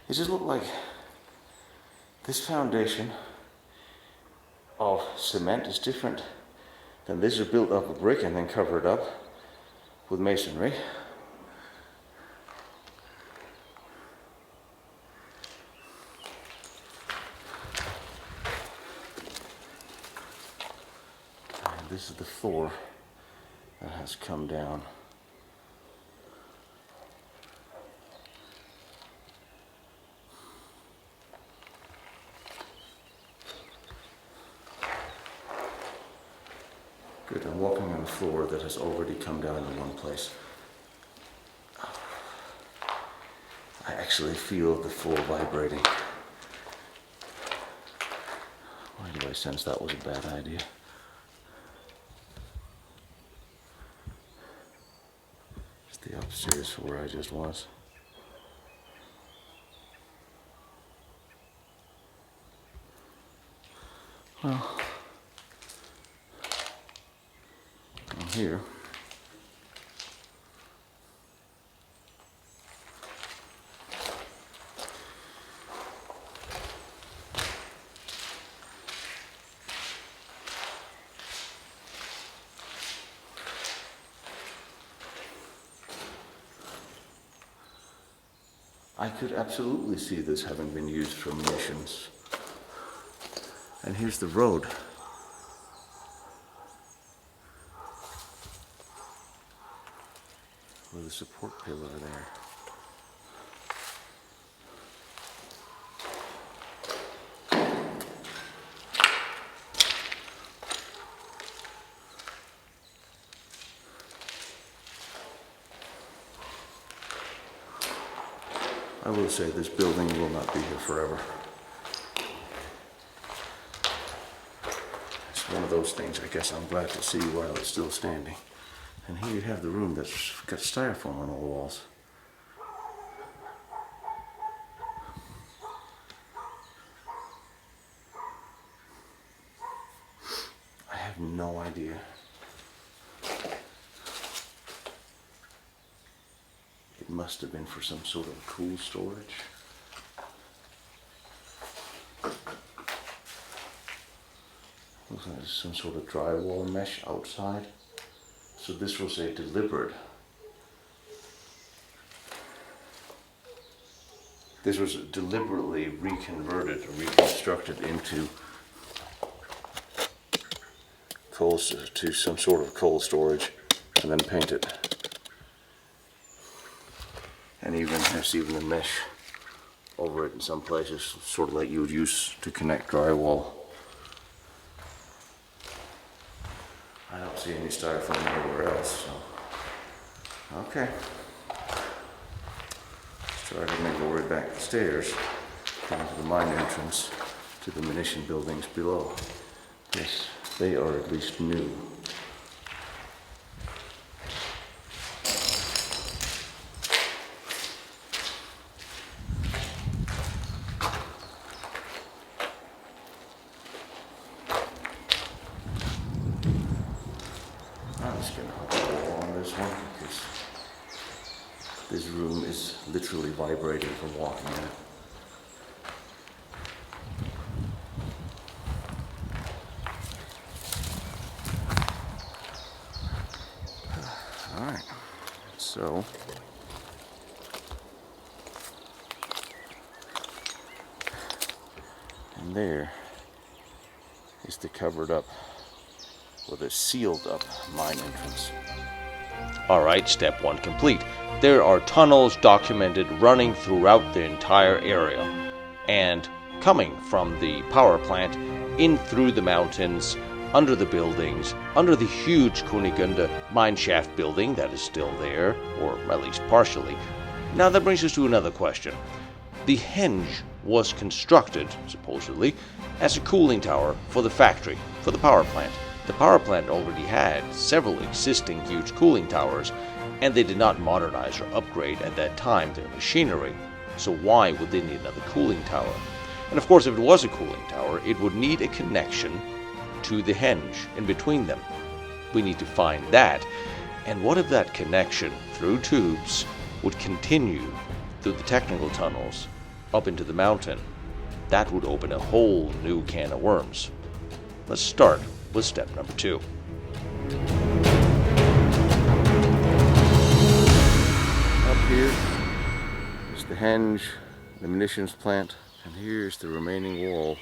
It just looked like this foundation of cement is different than this is built up with brick and then covered up with masonry. And this is the floor that has come down. Good, I'm walking on a floor that has already come down in one place. I actually feel the floor vibrating. Why do I sense that was a bad idea? It's the upstairs where I just was. Well, I'm here. I could absolutely see this having been used for munitions. And here's the road. With a support pillar there. I will say this building will not be here forever. It's one of those things I guess I'm glad to see while it's still standing. And here you have the room that's got styrofoam on all the walls. I have no idea. It must have been for some sort of cool storage. Looks like there's some sort of drywall mesh outside. So this was a deliberate. This was deliberately reconverted or reconstructed into coal, to some sort of coal storage, and then painted. And even there's even the mesh over it in some places, sort of like you would use to connect drywall. I don't see any styrofoam anywhere else, so. Okay. Let's try to make our way back the stairs down to the mine entrance to the munition buildings below. Yes, they are at least new. I'm just going to hop the wall on this one because this room is literally vibrating from walking in it. Alright, so and there is the covered up, or the sealed up mine entrance. Alright, step 1 complete. There are tunnels documented running throughout the entire area, and coming from the power plant, in through the mountains, under the buildings, under the huge Kunigunde mineshaft building that is still there, or at least partially. Now that brings us to another question. The Henge was constructed, supposedly, as a cooling tower for the factory, for the power plant. The power plant already had several existing huge cooling towers, and they did not modernize or upgrade at that time their machinery. So why would they need another cooling tower? And of course, if it was a cooling tower, it would need a connection to the Henge in between them. We need to find that. And what if that connection through tubes would continue through the technical tunnels up into the mountain? That would open a whole new can of worms. Let's start with step number 2. Up here is the Henge, the munitions plant, and here's the remaining wall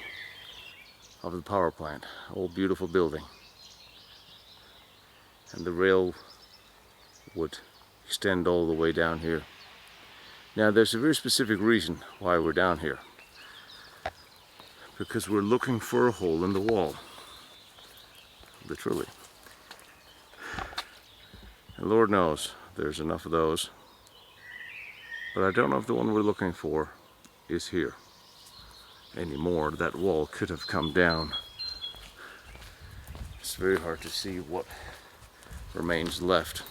of the power plant. Old beautiful building. And the rail would extend all the way down here. Now there's a very specific reason why we're down here. Because we're looking for a hole in the wall. Literally. And Lord knows there's enough of those. But I don't know if the one we're looking for is here anymore. That wall could have come down. It's very hard to see what remains left.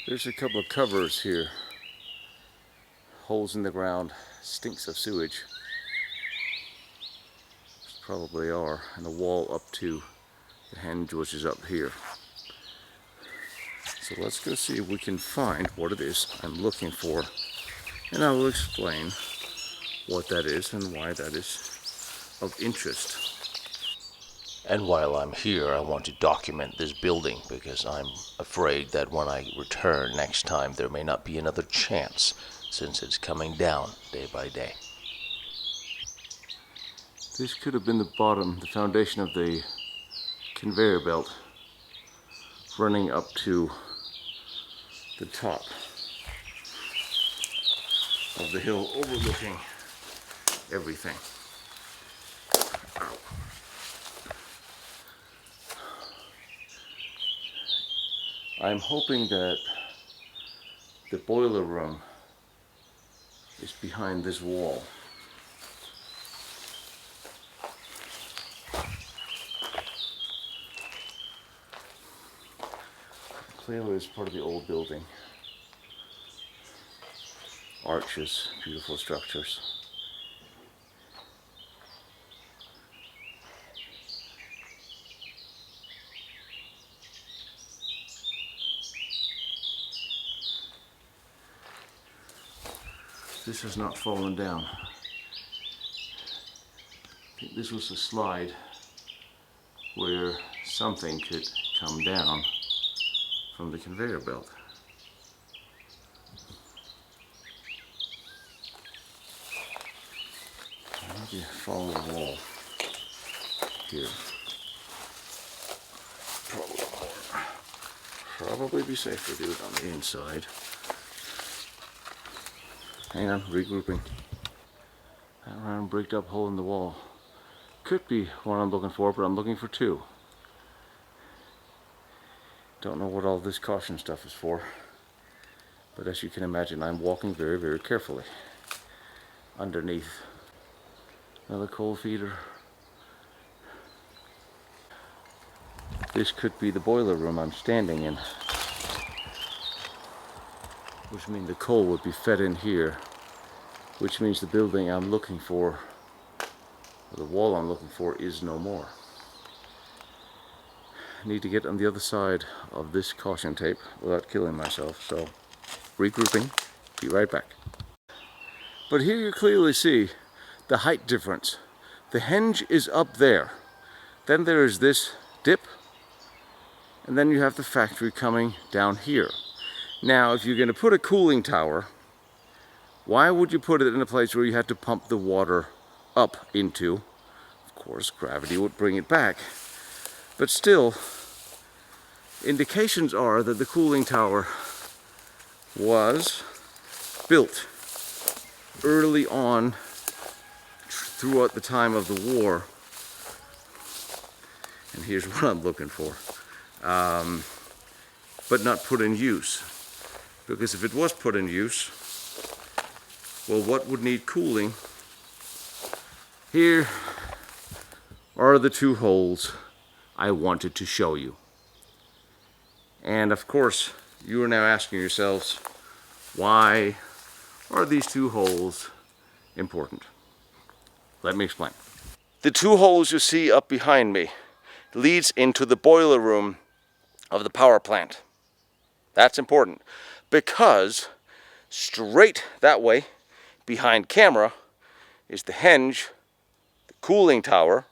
There's a couple of covers here. Holes in the ground, stinks of sewage. Probably are, and the wall up to the Henge, which is up here. So let's go see if we can find what it is I'm looking for, and I will explain what that is and why that is of interest. And while I'm here, I want to document this building because I'm afraid that when I return next time, there may not be another chance since it's coming down day by day. This could have been the bottom, the foundation of the conveyor belt running up to the top of the hill overlooking everything. Ow. I'm hoping that the boiler room is behind this wall. Clearly it's part of the old building. Arches, beautiful structures. This has not fallen down. I think this was a slide where something could come down from the conveyor belt. Maybe follow the wall here. Probably be safer to do it on the inside. Hang on, regrouping. That round bricked up hole in the wall. Could be one I'm looking for, but I'm looking for 2. Don't know what all this caution stuff is for. But as you can imagine, I'm walking very, very carefully. Underneath. Another coal feeder. This could be the boiler room I'm standing in. Which means the coal would be fed in here, which means the building I'm looking for, or the wall I'm looking for, is no more. I need to get on the other side of this caution tape without killing myself, so regrouping, be right back. But here you clearly see the height difference. The Henge is up there. Then there is this dip, and then you have the factory coming down here. Now, if you're going to put a cooling tower, why would you put it in a place where you had to pump the water up into? Of course, gravity would bring it back. But still, indications are that the cooling tower was built early on throughout the time of the war. And here's what I'm looking for. But not put in use. Because if it was put in use, well, what would need cooling? Here are the two holes I wanted to show you. And of course, you are now asking yourselves, why are these two holes important? Let me explain. The two holes you see up behind me leads into the boiler room of the power plant. That's important because straight that way behind camera is the henge, the cooling tower.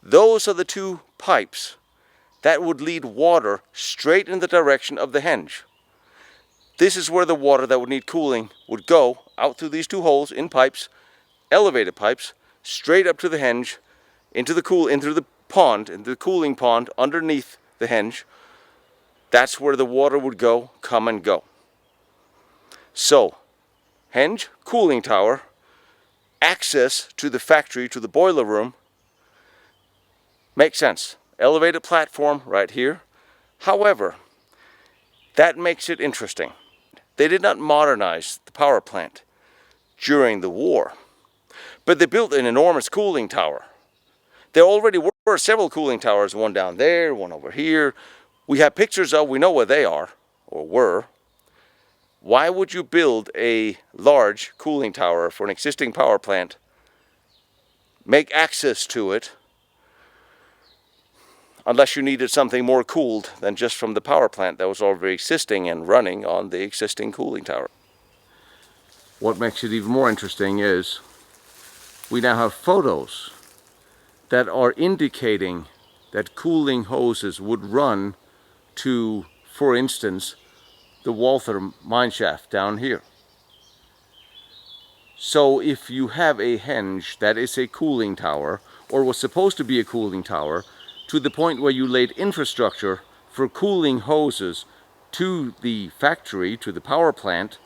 Those are the two pipes that would lead water straight in the direction of the henge. This is where the water that would need cooling would go out through these two holes in pipes, elevated pipes, straight up to the henge, into the pond, into the cooling pond underneath the henge. That's where the water would go, come and go. So, henge, cooling tower, access to the factory, to the boiler room, makes sense. Elevated platform right here. However, that makes it interesting. They did not modernize the power plant during the war, but they built an enormous cooling tower. There already were several cooling towers, one down there, one over here. We have pictures of, we know where they are, or were. Why would you build a large cooling tower for an existing power plant, make access to it, unless you needed something more cooled than just from the power plant that was already existing and running on the existing cooling tower? What makes it even more interesting is we now have photos that are indicating that cooling hoses would run to, for instance, the Walther mine shaft down here. So if you have a henge that is a cooling tower, or was supposed to be a cooling tower, to the point where you laid infrastructure for cooling hoses to the factory, to the power plant,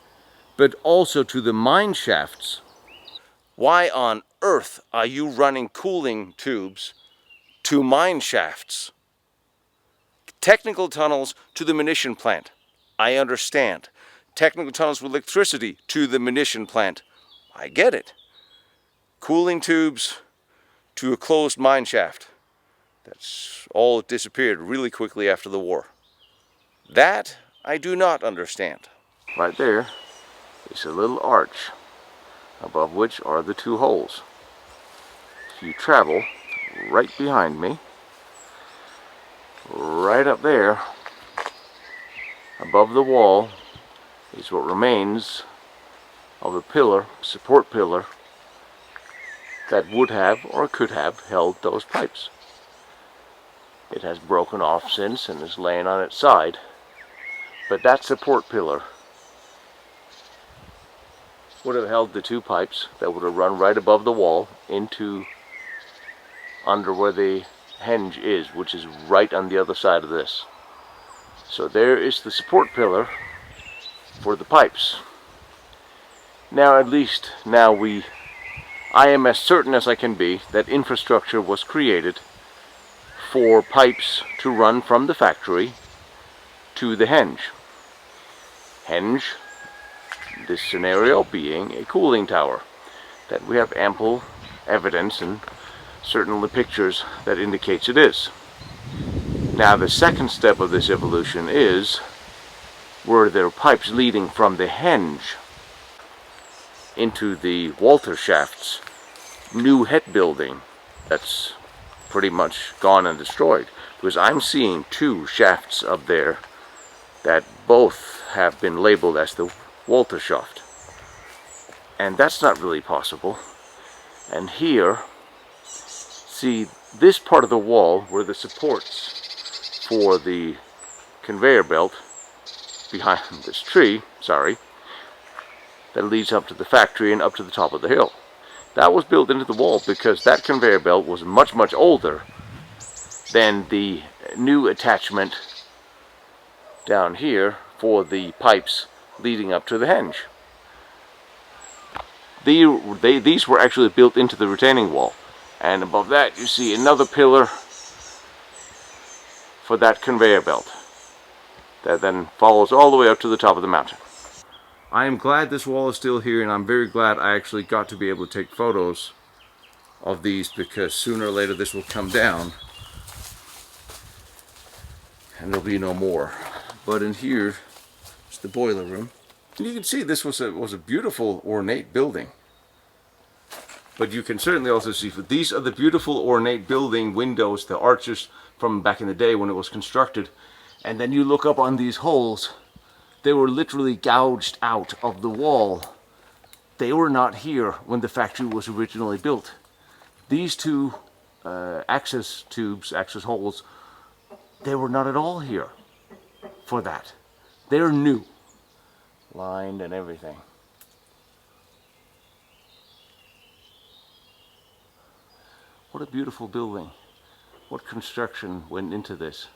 but also to the mine shafts, why on earth are you running cooling tubes to mine shafts? Technical tunnels to the munition plant, I understand. Technical tunnels with electricity to the munition plant, I get it. Cooling tubes to a closed mine shaft, that's all disappeared really quickly after the war. That I do not understand. Right there is a little arch above which are the two holes. If you travel right behind me, right up there, above the wall, is what remains of a pillar, support pillar, that would have or could have held those pipes. It has broken off since and is laying on its side, but that support pillar would have held the two pipes that would have run right above the wall into under where the henge is, which is right on the other side of this. So there is the support pillar for the pipes. Now at least I am as certain as I can be that infrastructure was created for pipes to run from the factory to the henge. Henge, this scenario being a cooling tower, that we have ample evidence and certainly pictures that indicates it is. Now the second step of this evolution is, were there pipes leading from the henge into the Walther shaft's new head building that's pretty much gone and destroyed? Because I'm seeing two shafts up there that both have been labeled as the Walther shaft, and that's not really possible. And here, see this part of the wall where the supports for the conveyor belt behind this tree, that leads up to the factory and up to the top of the hill. That was built into the wall because that conveyor belt was much, much older than the new attachment down here for the pipes leading up to the henge. These were actually built into the retaining wall. And above that you see another pillar for that conveyor belt that then follows all the way up to the top of the mountain. I am glad this wall is still here, and I'm very glad I actually got to be able to take photos of these, because sooner or later this will come down and there'll be no more. But in here is the boiler room. And you can see this was a beautiful ornate building. But you can certainly also see these are the beautiful ornate building windows, the arches from back in the day when it was constructed. And then you look up on these holes, they were literally gouged out of the wall. They were not here when the factory was originally built. These two access holes, they were not at all here for that. They're new, lined and everything. What a beautiful building. What construction went into this?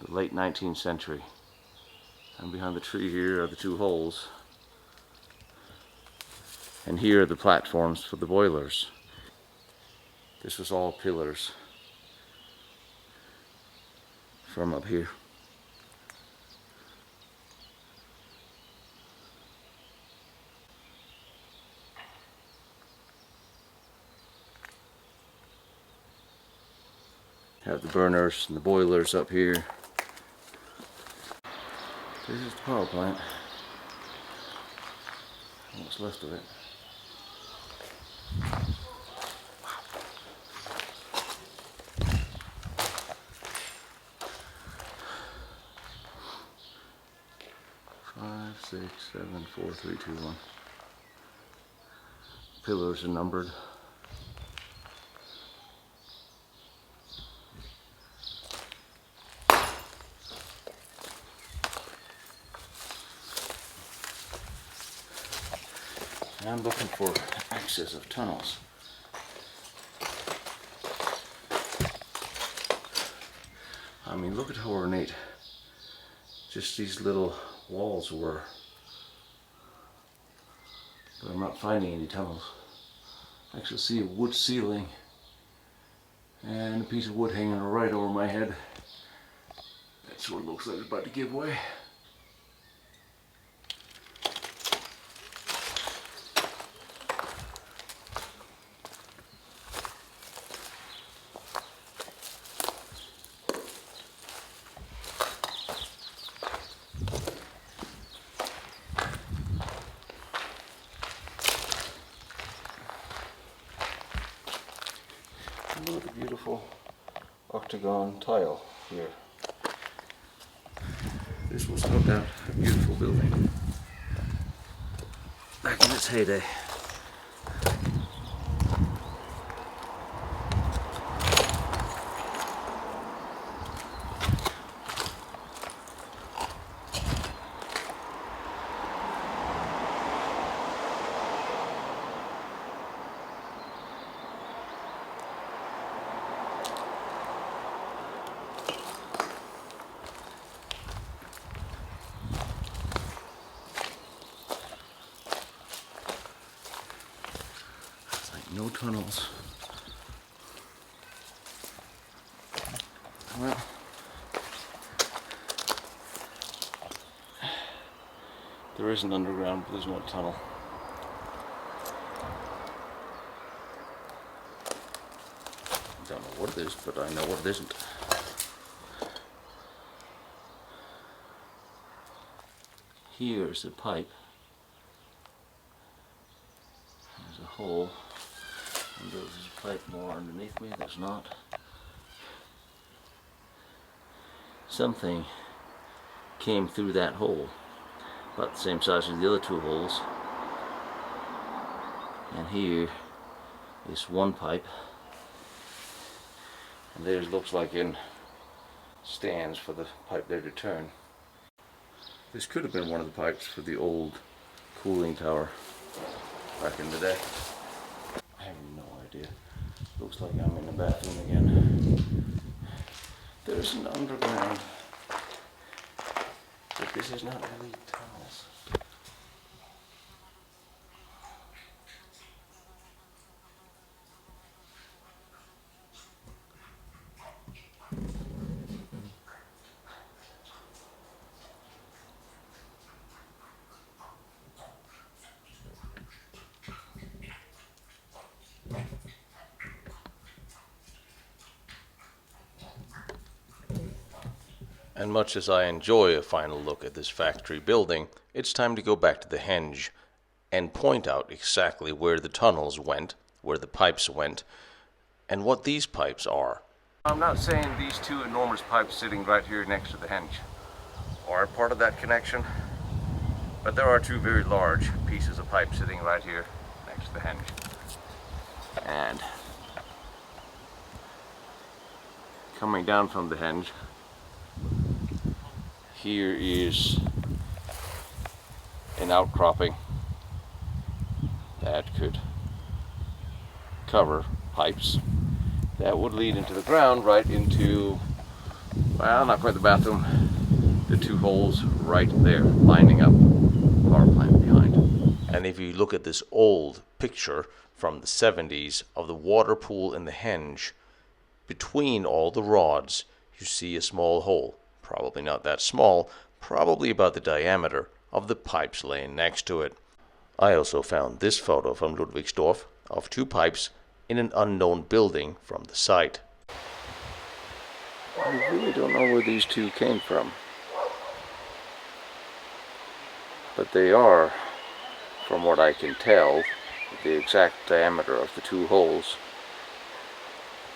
The late 19th century. And behind the tree here are the two holes. And here are the platforms for the boilers. This was all pillars from up here. Have the burners and the boilers up here. This is the power plant. What's left of it. Five, 6, 7, 4, 3, 2, 1. Pillars are numbered. I'm looking for access of tunnels. I mean, look at how ornate just these little walls were. But I'm not finding any tunnels. I actually see a wood ceiling and a piece of wood hanging right over my head. That's what it looks like it's about to give way. Look at the beautiful octagon tile here. This was no doubt a beautiful building back in its heyday. No tunnels. Well, there is an underground, but there's no tunnel. I don't know what it is, but I know what it isn't. Here's a pipe. There's a hole. And there's a pipe more underneath me. There's not. Something came through that hole, about the same size as the other two holes. And here is one pipe. And there looks like in stands for the pipe there to turn. This could have been one of the pipes for the old cooling tower back in the day. I have no idea. Looks like I'm in the bathroom again. There's an underground, but this is not really tunnels. And much as I enjoy a final look at this factory building, it's time to go back to the henge and point out exactly where the tunnels went, where the pipes went, and what these pipes are. I'm not saying these two enormous pipes sitting right here next to the henge are part of that connection, but there are two very large pieces of pipe sitting right here next to the henge. And coming down from the henge, here is an outcropping that could cover pipes that would lead into the ground, right into, well, not quite the bathroom, the two holes right there, lining up the power plant behind. And if you look at this old picture from the 70s of the water pool in the henge, between all the rods, you see a small hole. Probably not that small, probably about the diameter of the pipes laying next to it. I also found this photo from Ludwigsdorf of two pipes in an unknown building from the site. I really don't know where these two came from, but they are, from what I can tell, the exact diameter of the two holes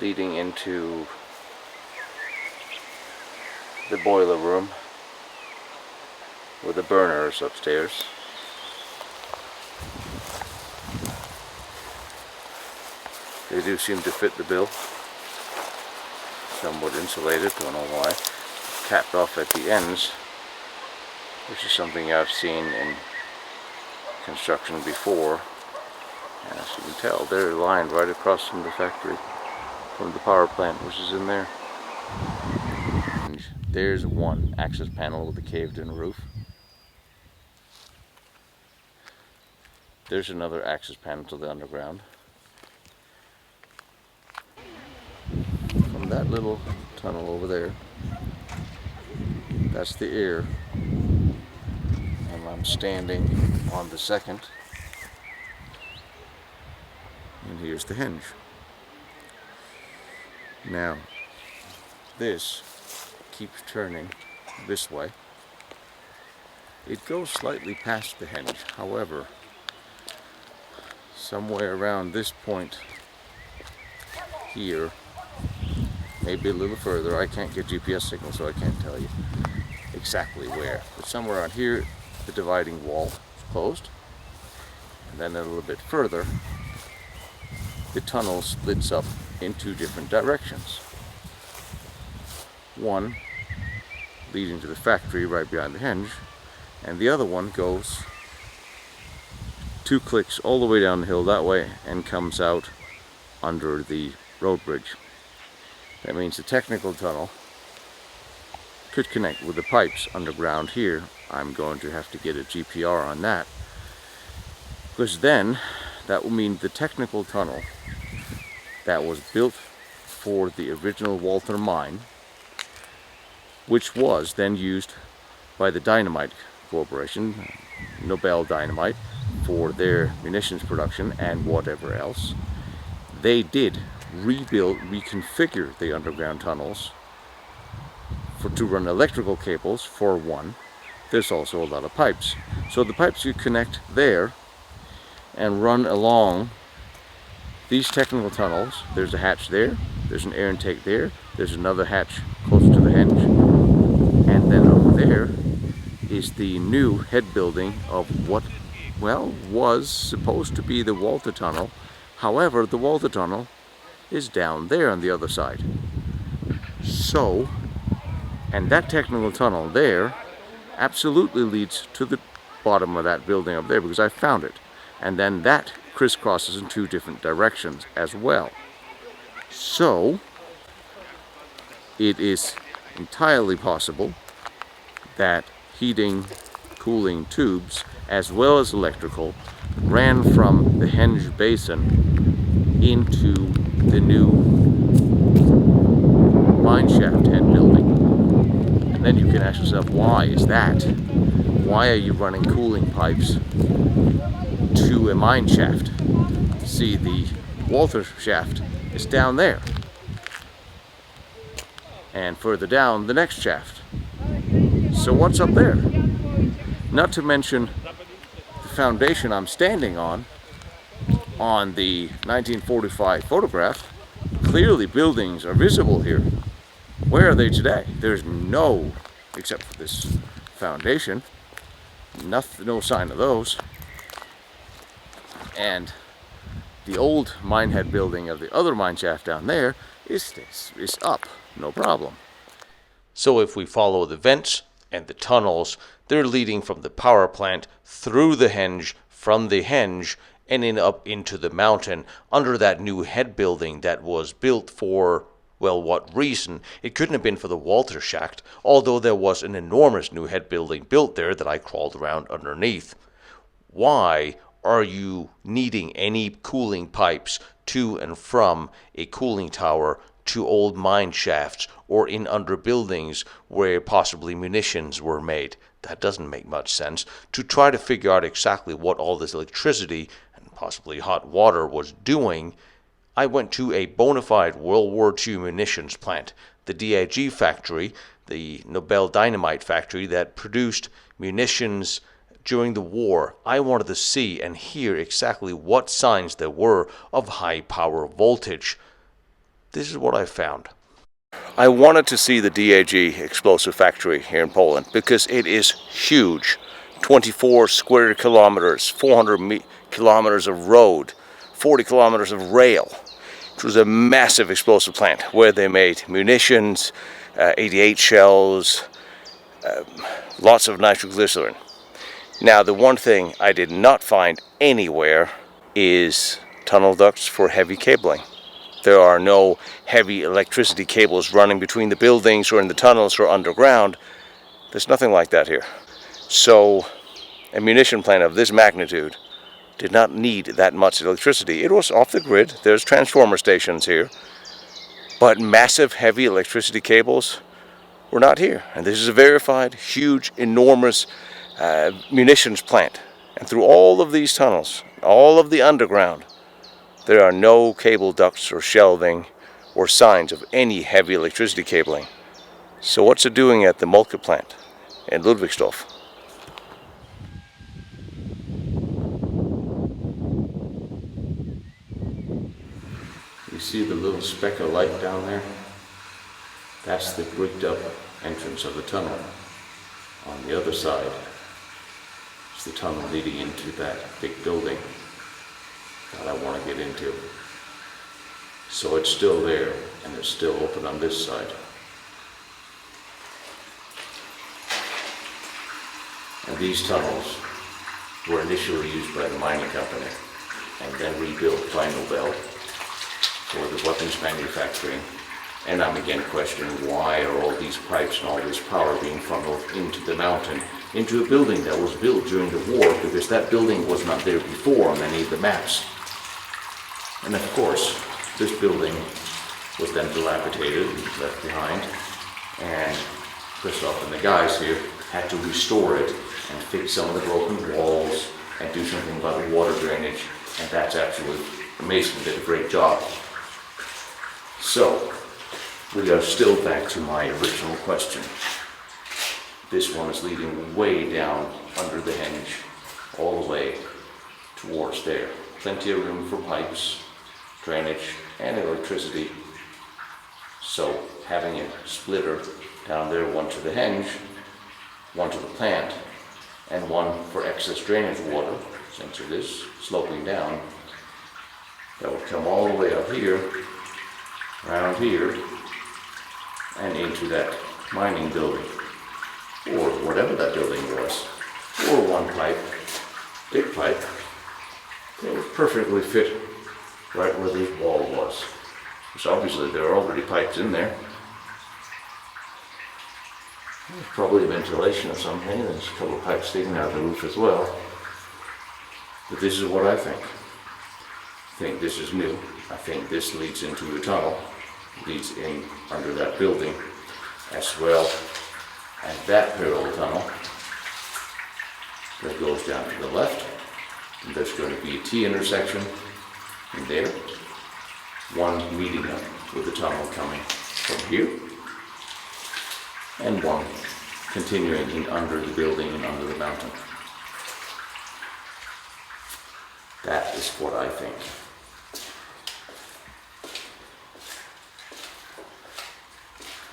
leading into the boiler room with the burners upstairs. They do seem to fit the bill. Somewhat insulated, don't know why. Capped off at the ends, which is something I've seen in construction before. And as you can tell, they're lined right across from the factory, from the power plant, which is in there. And there's one access panel with a caved-in roof. There's another access panel to the underground. From that little tunnel over there, that's the air. And I'm standing on the second. And here's the henge. Now, this keeps turning this way. It goes slightly past the henge, however, somewhere around this point here, maybe a little further, I can't get GPS signal so I can't tell you exactly where, but somewhere around here the dividing wall is closed, and then a little bit further the tunnel splits up in two different directions. One leading to the factory right behind the henge, and the other one goes 2 clicks all the way down the hill that way and comes out under the road bridge. That means the technical tunnel could connect with the pipes underground here. I'm going to have to get a GPR on that, because then that will mean the technical tunnel that was built for the original Walter mine, which was then used by the Dynamite Corporation, Nobel Dynamite, for their munitions production and whatever else. They did reconfigure the underground tunnels to run electrical cables for one. There's also a lot of pipes. So the pipes you connect there and run along these technical tunnels. There's a hatch there, there's an air intake there, there's another hatch closer to the henge, and then over there is the new head building of what, well, was supposed to be the Walter Tunnel. However, the Walter Tunnel is down there on the other side. So And that technical tunnel there absolutely leads to the bottom of that building up there, because I found it. And then that crisscrosses in 2 different directions as well. So it is entirely possible that heating, cooling tubes, as well as electrical, ran from the Henge Basin into the new mine shaft head building. And then you can ask yourself, why is that? Why are you running cooling pipes to a mine shaft? See, the Walter shaft is down there. And further down, the next shaft. So what's up there? Not to mention the foundation I'm standing on the 1945 photograph. Clearly buildings are visible here. Where are they today? There's no, except for this foundation, no sign of those. And the old minehead building of the other mine shaft down there is up, no problem. So if we follow the vents and the tunnels, they're leading from the power plant through the henge, from the henge, and then up into the mountain under that new head building that was built for, well, what reason? It couldn't have been for the Walter shaft, although there was an enormous new head building built there that I crawled around underneath. Why are you needing any cooling pipes to and from a cooling tower to old mine shafts or in under buildings where possibly munitions were made? That doesn't make much sense. To try to figure out exactly what all this electricity and possibly hot water was doing, I went to a bona fide World War II munitions plant, the DIG factory, the Nobel Dynamite factory that produced munitions during the war. I wanted to see and hear exactly what signs there were of high power voltage. This is what I found. I wanted to see the DIG explosive factory here in Poland because it is huge. 24 square kilometers, 400 kilometers of road, 40 kilometers of rail. It was a massive explosive plant where they made munitions, 88 shells, lots of nitroglycerin. Now, the one thing I did not find anywhere is tunnel ducts for heavy cabling. There are no heavy electricity cables running between the buildings or in the tunnels or underground. There's nothing like that here. So a munition plant of this magnitude did not need that much electricity. It was off the grid. There's transformer stations here. But massive heavy electricity cables were not here. And this is a verified, huge, enormous munitions plant. And through all of these tunnels, all of the underground, there are no cable ducts or shelving or signs of any heavy electricity cabling. So what's it doing at the Moltke plant in Ludwigsdorf? You see the little speck of light down there? That's the bricked up entrance of the tunnel. On the other side is the tunnel leading into that big building that I want to get into. So it's still there, and it's still open on this side. And these tunnels were initially used by the mining company and then rebuilt by Nobel for the weapons manufacturing. And I'm again questioning, why are all these pipes and all this power being funneled into the mountain, into a building that was built during the war, because that building was not there before on any of the maps. And of course, this building was then dilapidated and left behind, and Christoph and the guys here had to restore it and fix some of the broken walls and do something about the water drainage, and that's absolutely amazing. They did a great job. So, we are still back to my original question. This one is leading way down under the henge, all the way towards there. Plenty of room for pipes, drainage, and electricity. So having a splitter down there, one to the henge, one to the plant, and one for excess drainage water, since it is sloping down, that will come all the way up here, around here, and into that mining building, or whatever that building was, or one pipe, big pipe, it would perfectly fit right where this wall was. So obviously there are already pipes in there. There's probably ventilation or something. There's a couple of pipes sticking out of the roof as well. But this is what I think. I think this is new. I think this leads into a tunnel, leads in under that building, as well as that parallel tunnel that goes down to the left. And there's going to be a T intersection in there, one meeting up with the tunnel coming from here, and one continuing in under the building and under the mountain. That is what I think.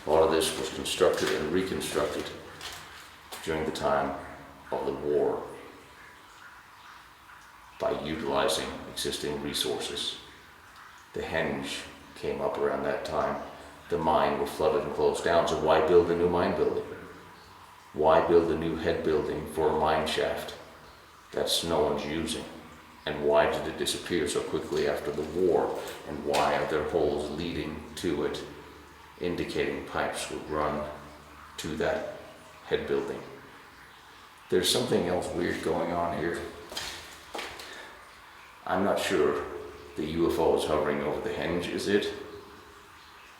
A lot of this was constructed and reconstructed during the time of the war by utilizing existing resources. The Henge came up around that time. The mine was flooded and closed down, so why build a new mine building? Why build a new head building for a mine shaft that's no one's using? And why did it disappear so quickly after the war? And why are there holes leading to it, indicating pipes would run to that head building? There's something else weird going on here. I'm not sure the UFO is hovering over the Henge, is it?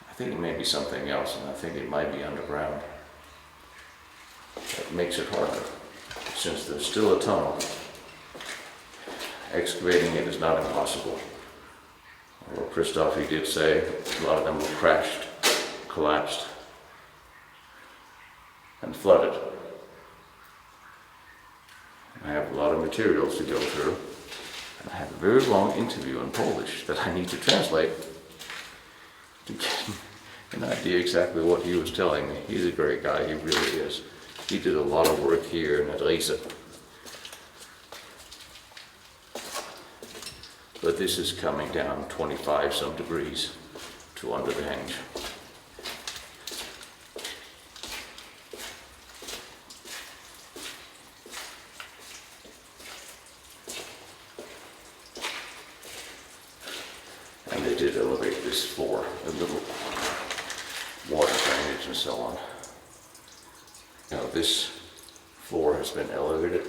I think it may be something else, and I think it might be underground. That makes it harder, since there's still a tunnel. Excavating it is not impossible. Although Christoph, he did say a lot of them were crashed, collapsed, and flooded. I have a lot of materials to go through. And I have a very long interview in Polish that I need to translate to get an idea exactly what he was telling me. He's a great guy, he really is. He did a lot of work here in Adresa. But this is coming down 25 some degrees to under the Henge. And they did elevate this floor a little, water drainage and so on. Now this floor has been elevated.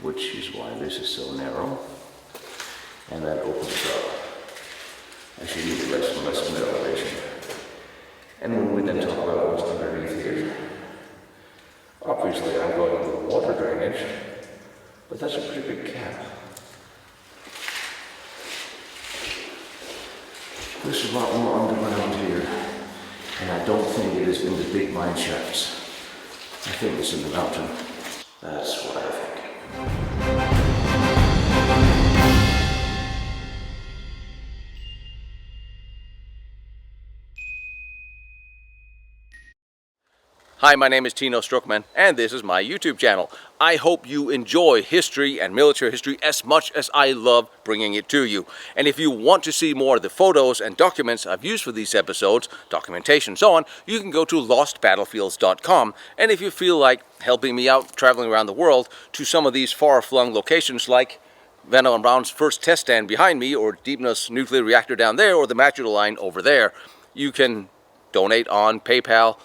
Which is why this is so narrow. And that opens up as you need less and less elevation. And when we then talk about what's underneath here, obviously I'm going with water drainage, but that's a pretty big cap. There's a lot more underground here, and I don't think it is in the big mine shafts. I think it's in the mountain. That's what I think. Hi, my name is Tino Struckman, and this is my YouTube channel. I hope you enjoy history and military history as much as I love bringing it to you. And if you want to see more of the photos and documents I've used for these episodes, documentation, so on, you can go to lostbattlefields.com. And if you feel like helping me out traveling around the world to some of these far-flung locations like Van Allen Brown's first test stand behind me, or Deepna's nuclear reactor down there, or the Maginot Line over there, you can donate on PayPal,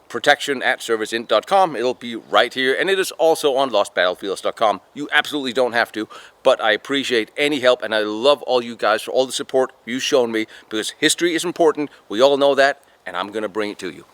protection@serviceint.com. It'll be right here, and it is also on lostbattlefields.com. You absolutely don't have to, but I appreciate any help, and I love all you guys for all the support you've shown me, because history is important. We all know that, and I'm going to bring it to you.